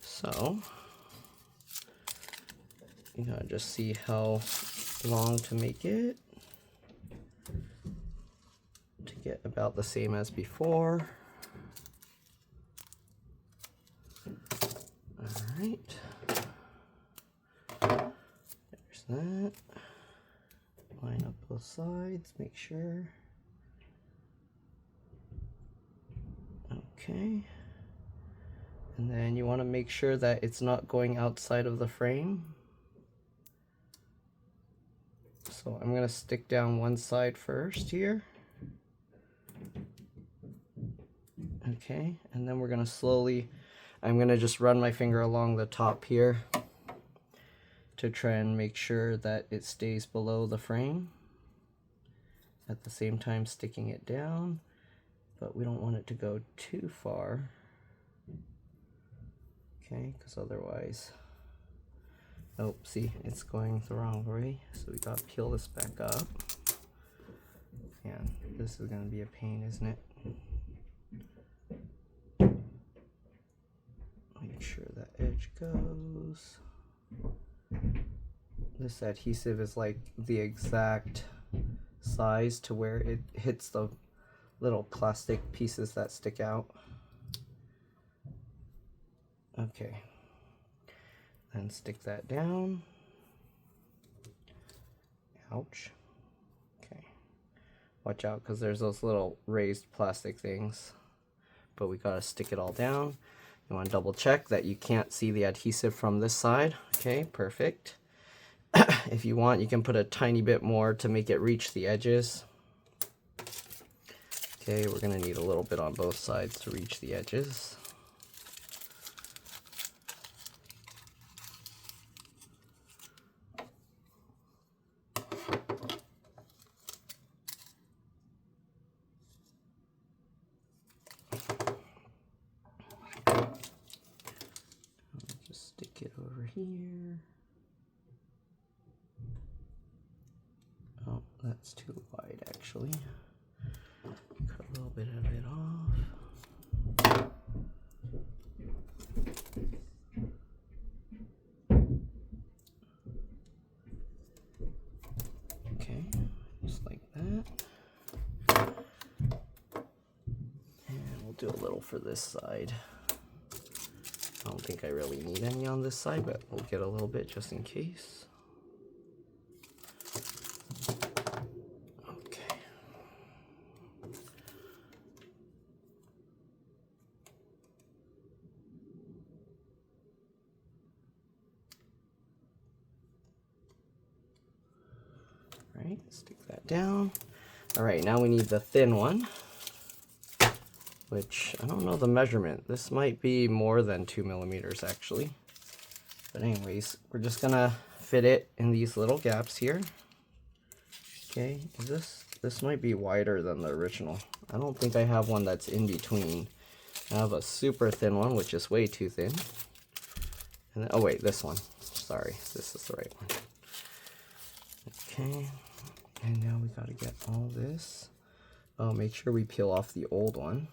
So you gotta just see how long to make it to get about the same as before. All right, there's that. Line up both sides, make sure. Okay, and then you want to make sure that it's not going outside of the frame. So I'm going to stick down one side first here. Okay, and then we're going to slowly, I'm going to just run my finger along the top here to try and make sure that it stays below the frame. At the same time sticking it down, but we don't want it to go too far. Okay, because otherwise, oh, see, it's going the wrong way. So we got to peel this back up. And this is going to be a pain, isn't it? Make sure that edge goes. This adhesive is like the exact size to where it hits the little plastic pieces that stick out. Okay, then stick that down. Ouch. Okay, watch out because there's those little raised plastic things, but we gotta stick it all down. You want to double check that you can't see the adhesive from this side. Okay, perfect. If you want, you can put a tiny bit more to make it reach the edges. Okay, we're gonna need a little bit on both sides to reach the edges. Just stick it over here. Oh, that's too wide actually. Cut a little bit of it off. do a little for this side. I don't think I really need any on this side, but we'll get a little bit just in case. Okay. All right, stick that down. All right, now we need the thin one, which I don't know the measurement. This might be more than 2 millimeters actually. But anyways, we're just gonna fit it in these little gaps here. Okay, this might be wider than the original. I don't think I have one that's in between. I have a super thin one, which is way too thin. And then, oh wait, this one. Sorry, this is the right one. Okay, and now we gotta get all this. Oh, make sure we peel off the old one.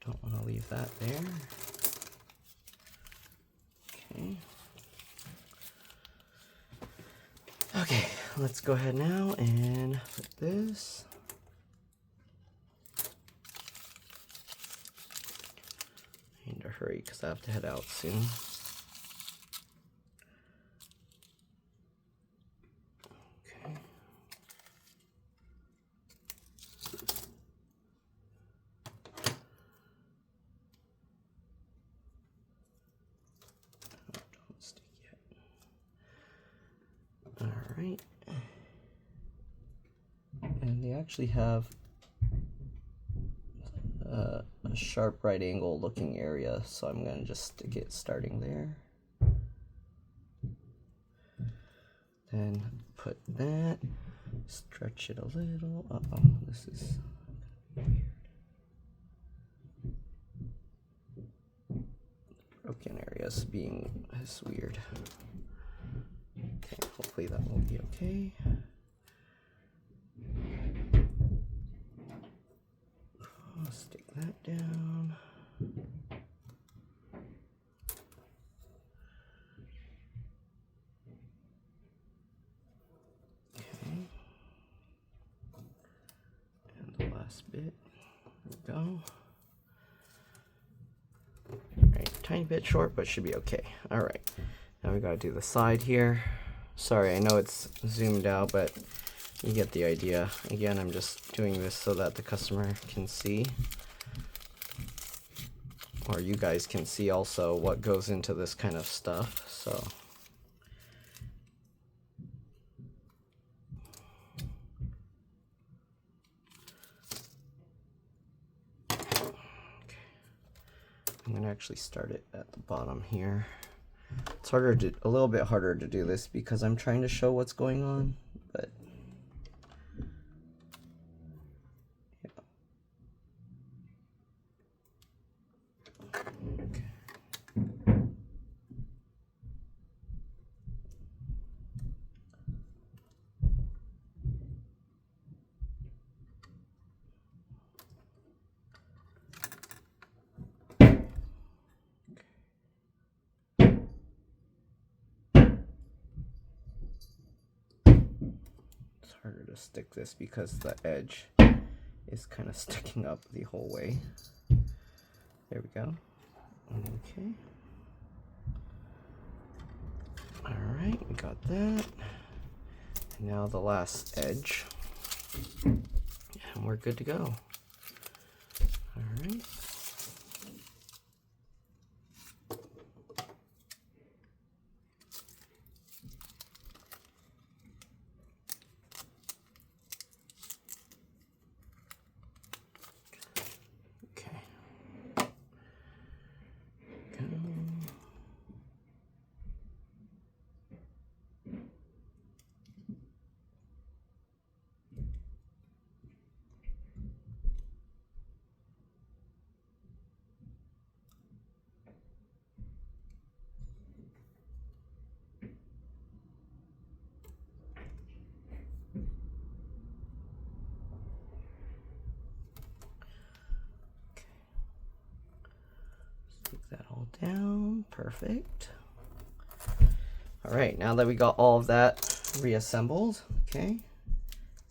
Don't want to leave that there. Okay. Okay, let's go ahead now and put this. I need to hurry because I have to head out soon. Okay. Alright, and they actually have a sharp right angle looking area, so I'm going to just stick it starting there. Then put that, stretch it a little. Uh-oh, this is weird. Broken areas being this weird. Okay, hopefully that will be okay. I'll stick that down. Okay. And the last bit. There we go. Alright, tiny bit short, but should be okay. Alright. Now we gotta do the side here. Sorry, I know it's zoomed out, but you get the idea. Again, I'm just doing this so that the customer can see, or you guys can see also what goes into this kind of stuff. So okay. I'm gonna actually start it at the bottom here. It's harder to, a little bit harder to do this because I'm trying to show what's going on, but yeah. Okay. Harder to stick this because the edge is kind of sticking up the whole way. There we go. Okay. All right, we got that. And now the last edge. And we're good to go. All right. That all down. Perfect. All right, now that we got all of that reassembled, okay,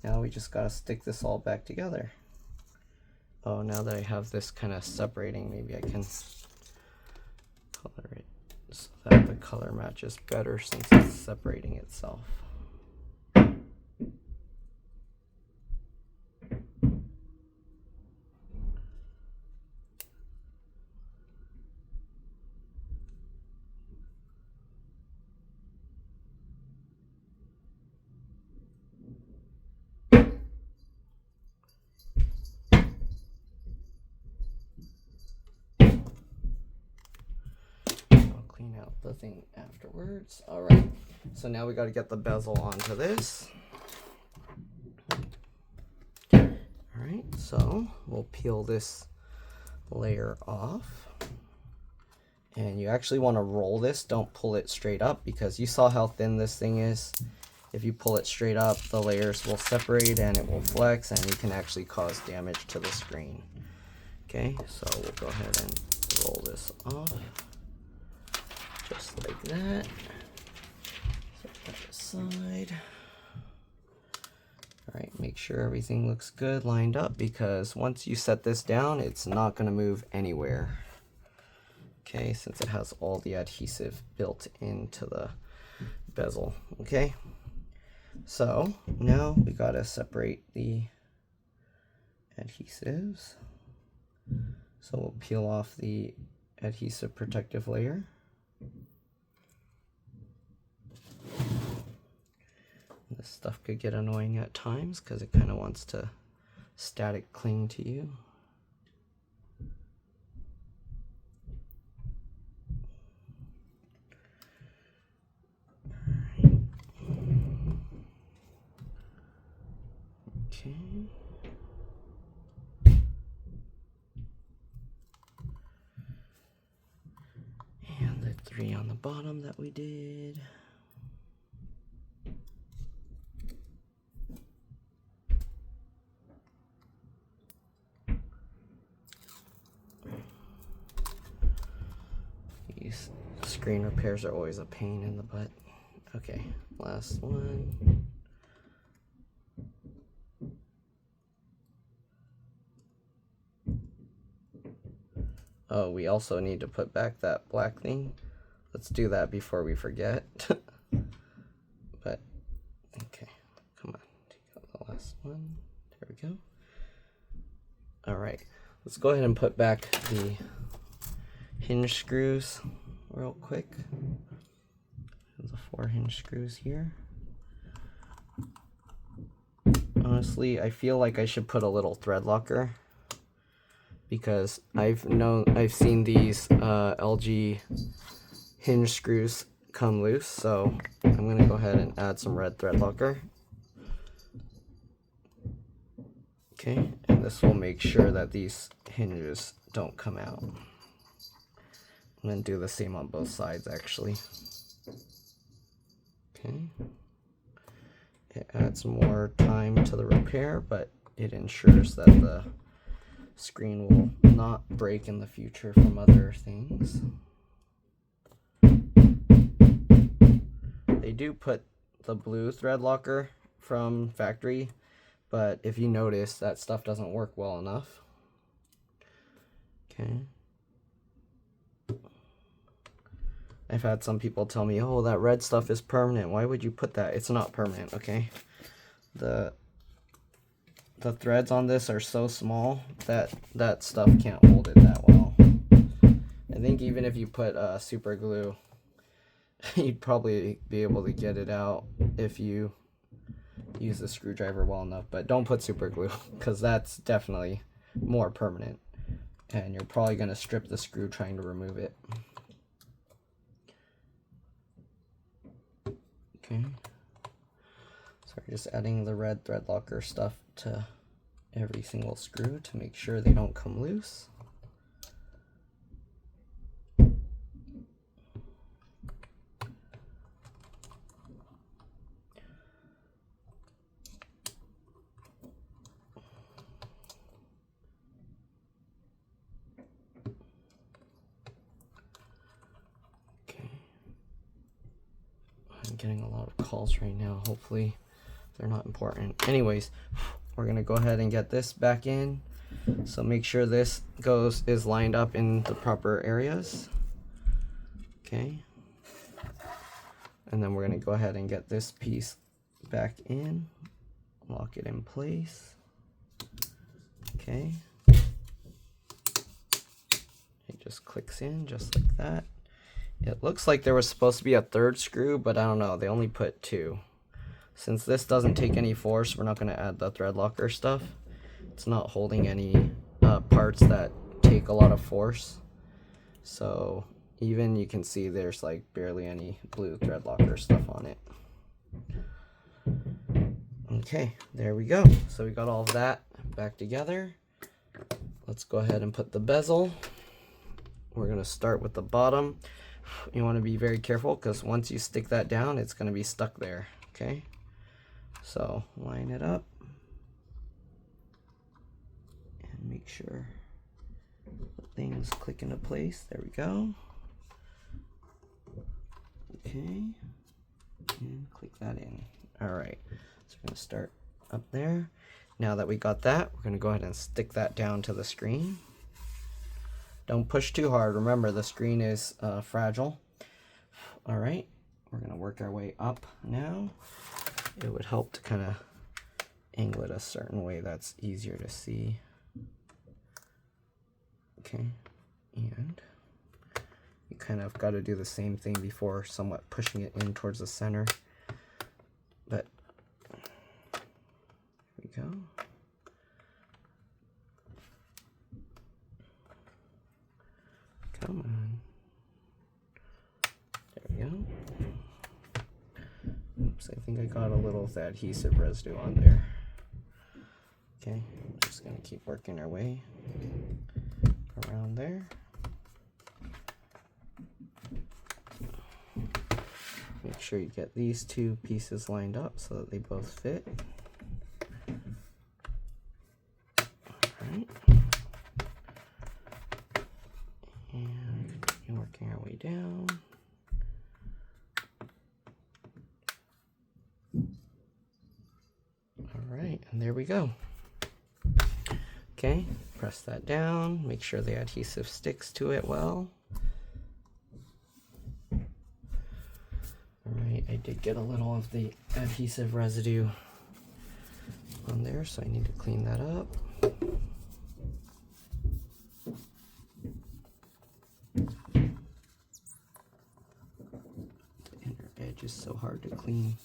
now we just got to stick this all back together. Oh, now that I have this kind of separating, maybe I can color it so that the color matches better since it's separating itself. Out the thing afterwards. All right, so now we got to get the bezel onto this. All right, so we'll peel this layer off, and you actually want to roll this. Don't pull it straight up, because you saw how thin this thing is. If you pull it straight up, the layers will separate and it will flex, and you can actually cause damage to the screen. Okay, so we'll go ahead and roll this off. Just like that. Set that aside. Alright, make sure everything looks good lined up, because once you set this down, it's not going to move anywhere. Okay, since it has all the adhesive built into the bezel. Okay, so now we got to separate the adhesives. So we'll peel off the adhesive protective layer. This stuff could get annoying at times because it kind of wants to static cling to you. Okay. And the 3 on the bottom that we did. These screen repairs are always a pain in the butt. Okay, last one. Oh, we also need to put back that black thing. Let's do that before we forget. But, okay, come on, take out the last one. There we go. All right, let's go ahead and put back the hinge screws real quick. There's the 4 hinge screws here. Honestly, I feel like I should put a little thread locker, because I've seen these LG hinge screws come loose, so I'm gonna go ahead and add some red thread locker. Okay, and this will make sure that these hinges don't come out. And then do the same on both sides, actually. Okay. It adds more time to the repair, but it ensures that the screen will not break in the future from other things. They do put the blue thread locker from factory, but if you notice, that stuff doesn't work well enough. Okay. I've had some people tell me, oh, that red stuff is permanent. Why would you put that? It's not permanent, okay? The threads on this are so small that that stuff can't hold it that well. I think even if you put super glue, you'd probably be able to get it out if you use the screwdriver well enough. But don't put super glue, because that's definitely more permanent. And you're probably going to strip the screw trying to remove it. Okay, so we're just adding the red thread locker stuff to every single screw to make sure they don't come loose. Getting a lot of calls right now. Hopefully they're not important. Anyways, we're gonna go ahead and get this back in. So make sure this is lined up in the proper areas. Okay. And then we're going to go ahead and get this piece back in, lock it in place. Okay. It just clicks in just like that. It looks like there was supposed to be a third screw, but I don't know, they only put 2. Since this doesn't take any force, we're not going to add the thread locker stuff. It's not holding any parts that take a lot of force. So even you can see there's like barely any blue thread locker stuff on it. Okay, there we go. So we got all of that back together. Let's go ahead and put the bezel. We're going to start with the bottom. You want to be very careful because once you stick that down, it's going to be stuck there. Okay, so line it up and make sure things click into place. There we go. Okay, and click that in. All right, so we're going to start up there. Now that we got that, we're going to go ahead and stick that down to the screen. Don't push too hard. Remember, the screen is fragile. All right, we're going to work our way up now. It would help to kind of angle it a certain way that's easier to see. Okay, and you kind of got to do the same thing before somewhat pushing it in towards the center. But there we go. Come on. There we go. Oops, I think I got a little of the adhesive residue on there. Okay, we're just going to keep working our way around there. Make sure you get these 2 pieces lined up so that they both fit. Alright. And continue working our way down. Alright, and there we go. Okay, press that down, make sure the adhesive sticks to it well. Alright, I did get a little of the adhesive residue on there, so I need to clean that up. The inner edge is so hard to clean.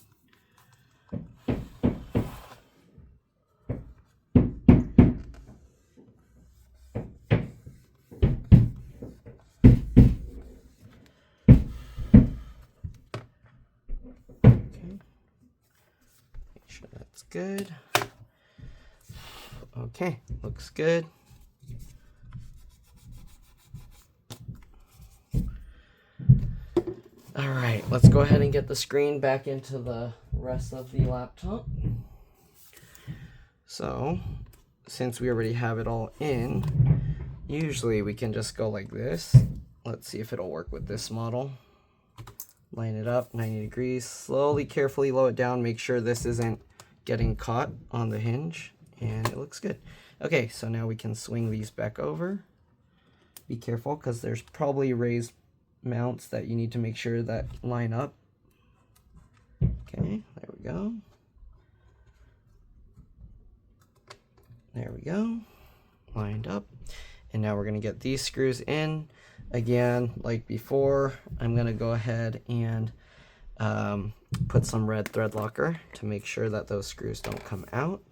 Good. Okay, looks good. All right, let's go ahead and get the screen back into the rest of the laptop. So, since we already have it all in, usually we can just go like this. Let's see if it'll work with this model. Line it up 90 degrees, slowly, carefully lower it down, make sure this isn't getting caught on the hinge, and it looks good. Okay, so now we can swing these back over. Be careful because there's probably raised mounts that you need to make sure that line up. Okay, there we go. There we go, lined up. And now we're going to get these screws in. Again, like before, I'm going to go ahead and put some red thread locker to make sure that those screws don't come out.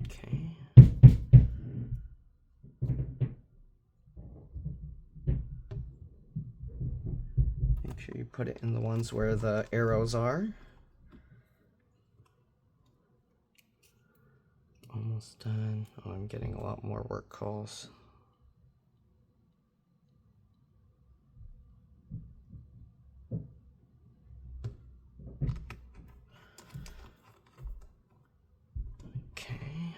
Okay. Make sure you put it in the ones where the arrows are. Almost done. Oh, I'm getting a lot more work calls. Okay.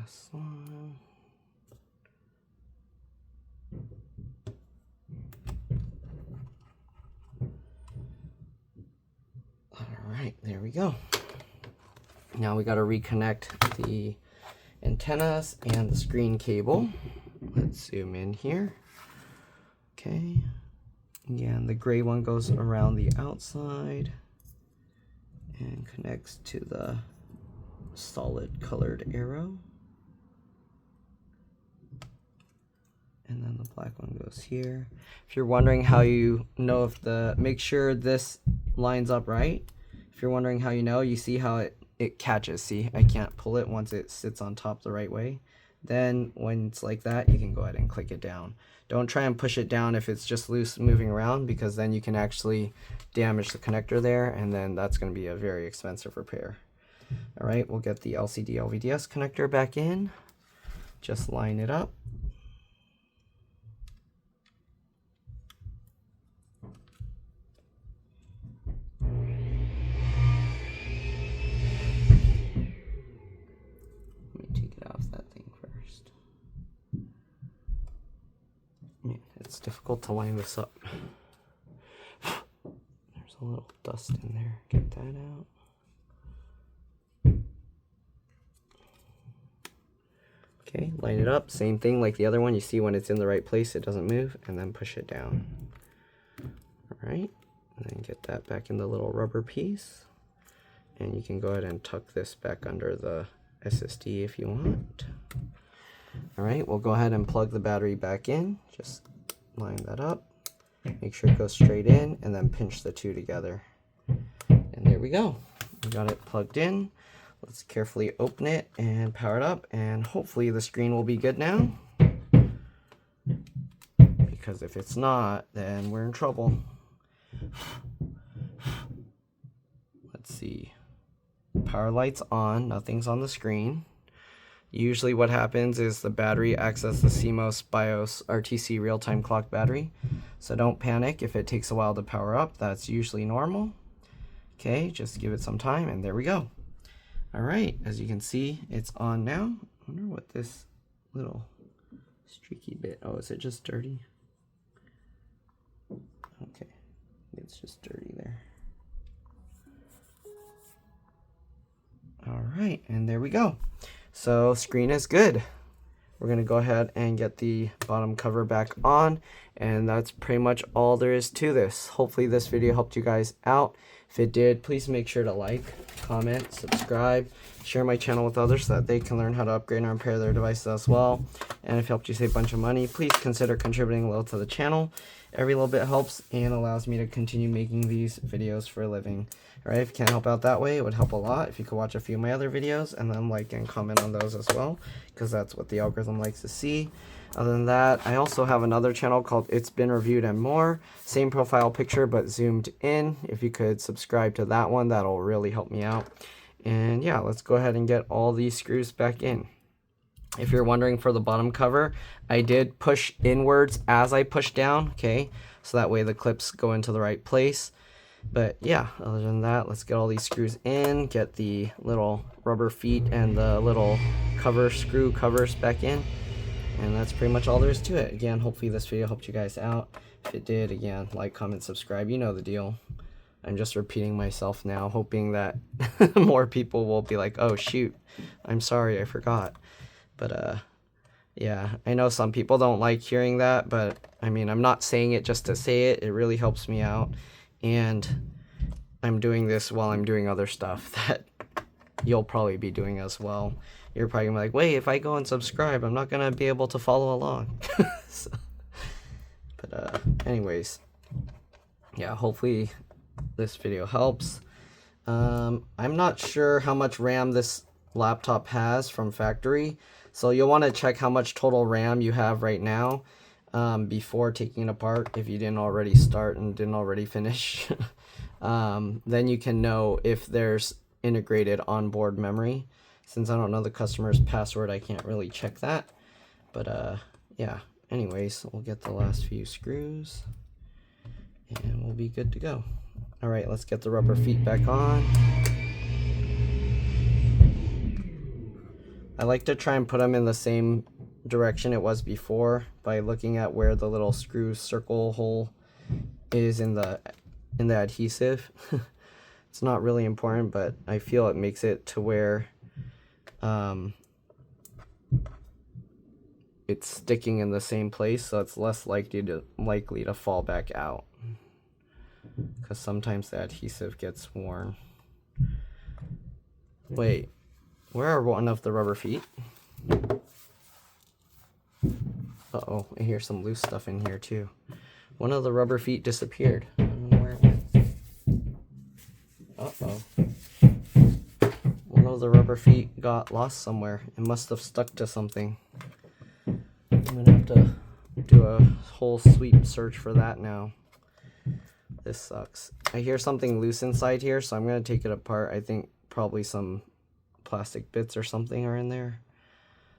last one. All right, there we go. Now we got to reconnect the antennas and the screen cable. Let's zoom in here. Okay. Yeah, and the gray one goes around the outside and connects to the solid colored arrow. And then the black one goes here. If you're wondering how you know if make sure this lines up right. If you're wondering how you know, you see how it catches. See, I can't pull it once it sits on top the right way. Then when it's like that, you can go ahead and click it down. Don't try and push it down if it's just loose moving around, because then you can actually damage the connector there, and then that's going to be a very expensive repair. All right, we'll get the LCD LVDS connector back in. Just line it up. It's difficult to line this up. There's a little dust in there. Get that out. Okay, line it up. Same thing like the other one. You see when it's in the right place, it doesn't move, and then push it down. All right, and then get that back in the little rubber piece. And you can go ahead and tuck this back under the SSD if you want. All right, we'll go ahead and plug the battery back in. Just line that up, make sure it goes straight in, and then pinch the two together. And there we go. We got it plugged in. Let's carefully open it and power it up, and hopefully the screen will be good now. Because if it's not, then we're in trouble. Let's see. Power light's on, nothing's on the screen. Usually what happens is the battery acts as the CMOS BIOS RTC real-time clock battery. So don't panic if it takes a while to power up. That's usually normal. Okay, just give it some time, and there we go. All right, as you can see, it's on now. I wonder what this little streaky bit, oh, is it just dirty? Okay, it's just dirty there. All right, and there we go. So screen is good. We're gonna go ahead and get the bottom cover back on, and that's pretty much all there is to this. Hopefully this video helped you guys out. If it did, please make sure to like, comment, subscribe, share my channel with others so that they can learn how to upgrade and repair their devices as well. And if it helped you save a bunch of money, please consider contributing a little to the channel. Every little bit helps and allows me to continue making these videos for a living. Alright, if you can't help out that way, it would help a lot if you could watch a few of my other videos and then like and comment on those as well, because that's what the algorithm likes to see. Other than that, I also have another channel called It's Been Reviewed and More. Same profile picture, but zoomed in. If you could subscribe to that one, that'll really help me out. And yeah, let's go ahead and get all these screws back in. If you're wondering for the bottom cover, I did push inwards as I push down, okay? So that way the clips go into the right place. But yeah, other than that, let's get all these screws in, get the little rubber feet and the little cover screw covers back in. And that's pretty much all there is to it. Again, hopefully this video helped you guys out. If it did, again, like, comment, subscribe. You know the deal. I'm just repeating myself now, hoping that more people will be like, oh shoot, I'm sorry, I forgot. But yeah, I know some people don't like hearing that, but I mean, I'm not saying it just to say it. It really helps me out. And I'm doing this while I'm doing other stuff that you'll probably be doing as well. You're probably gonna be like, wait, if I go and subscribe, I'm not gonna be able to follow along. So, but anyways, yeah, hopefully this video helps. I'm not sure how much RAM this laptop has from factory, so you'll want to check how much total RAM you have right now before taking it apart, if you didn't already start and didn't already finish. Then you can know if there's integrated onboard memory. Since I don't know the customer's password, I can't really check that. But yeah, anyways, we'll get the last few screws and we'll be good to go. All right, let's get the rubber feet back on. I like to try and put them in the same direction it was before by looking at where the little screw circle hole is in the adhesive. It's not really important, but I feel it makes it to where it's sticking in the same place, so it's less likely to fall back out, because sometimes the adhesive gets worn. Wait, where are one of the rubber feet? Uh-oh, I hear some loose stuff in here too. One of the rubber feet disappeared. I don't know where it went. Uh-oh. One of the rubber feet got lost somewhere. It must have stuck to something. I'm gonna have to do a whole sweep search for that now. This sucks. I hear something loose inside here, so I'm gonna take it apart. I think probably some plastic bits or something are in there.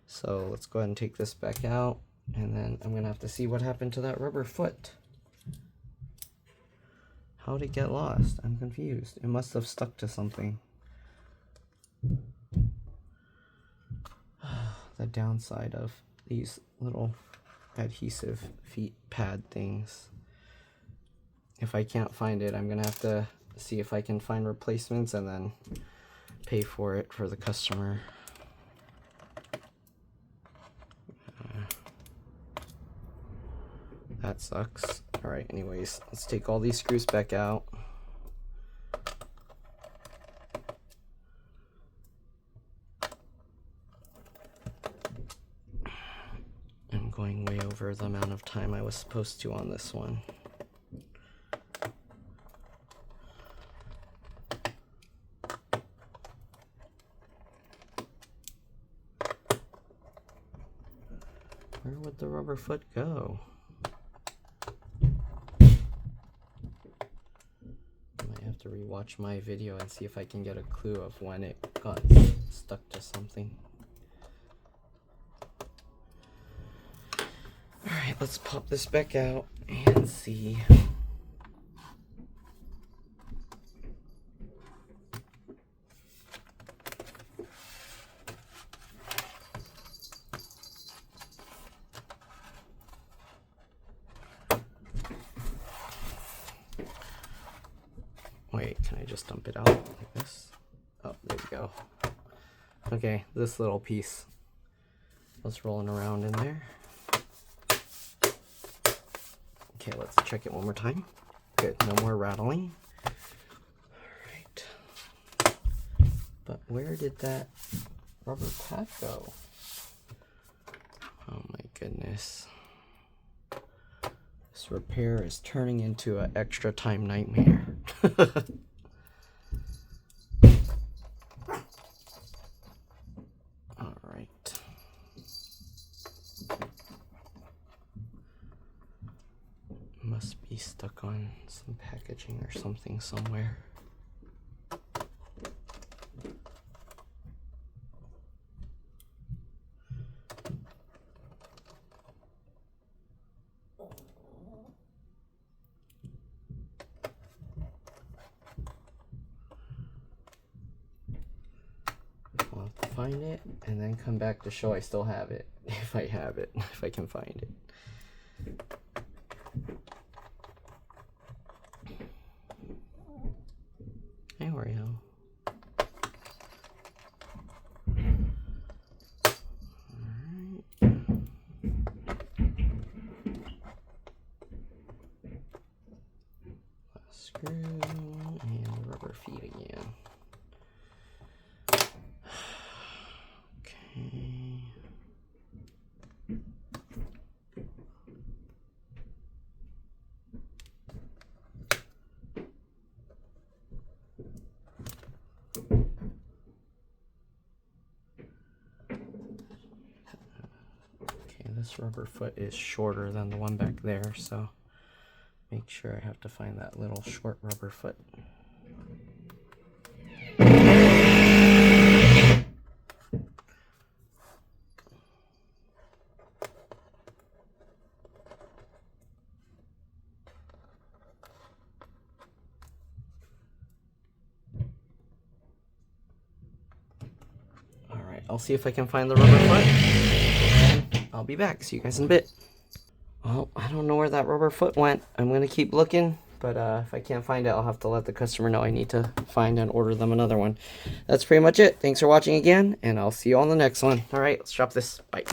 So let's go ahead and take this back out, and then I'm gonna have to see what happened to that rubber foot. How'd it get lost? I'm confused. It must have stuck to something. The downside of these little adhesive feet pad things. If I can't find it, I'm gonna have to see if I can find replacements and then pay for it for the customer. That sucks. Alright, anyways, let's take all these screws back out. I'm going way over the amount of time I was supposed to on this one. Where would the rubber foot go? To rewatch my video and see if I can get a clue of when it got stuck to something. Alright, let's pop this back out and see. Wait, can I just dump it out like this? Oh, there we go. Okay, this little piece was rolling around in there. Okay, let's check it one more time. Good, no more rattling. Alright. But where did that rubber pad go? Oh my goodness. This repair is turning into an extra time nightmare. All right. Must be stuck on some packaging or something somewhere. I'll have to find it and then come back to show I still have it. If I have it, if I can find it. Hey, Oreo. Screw and rubber feet again. Okay. Okay, this rubber foot is shorter than the one back there, so make sure I have to find that little short rubber foot. Alright, right, I'll see if I can find the rubber foot. And I'll be back. See you guys in a bit. Well, I don't know where that rubber foot went. I'm going to keep looking, but if I can't find it, I'll have to let the customer know I need to find and order them another one. That's pretty much it. Thanks for watching again, and I'll see you on the next one. All right, let's drop this. Bye.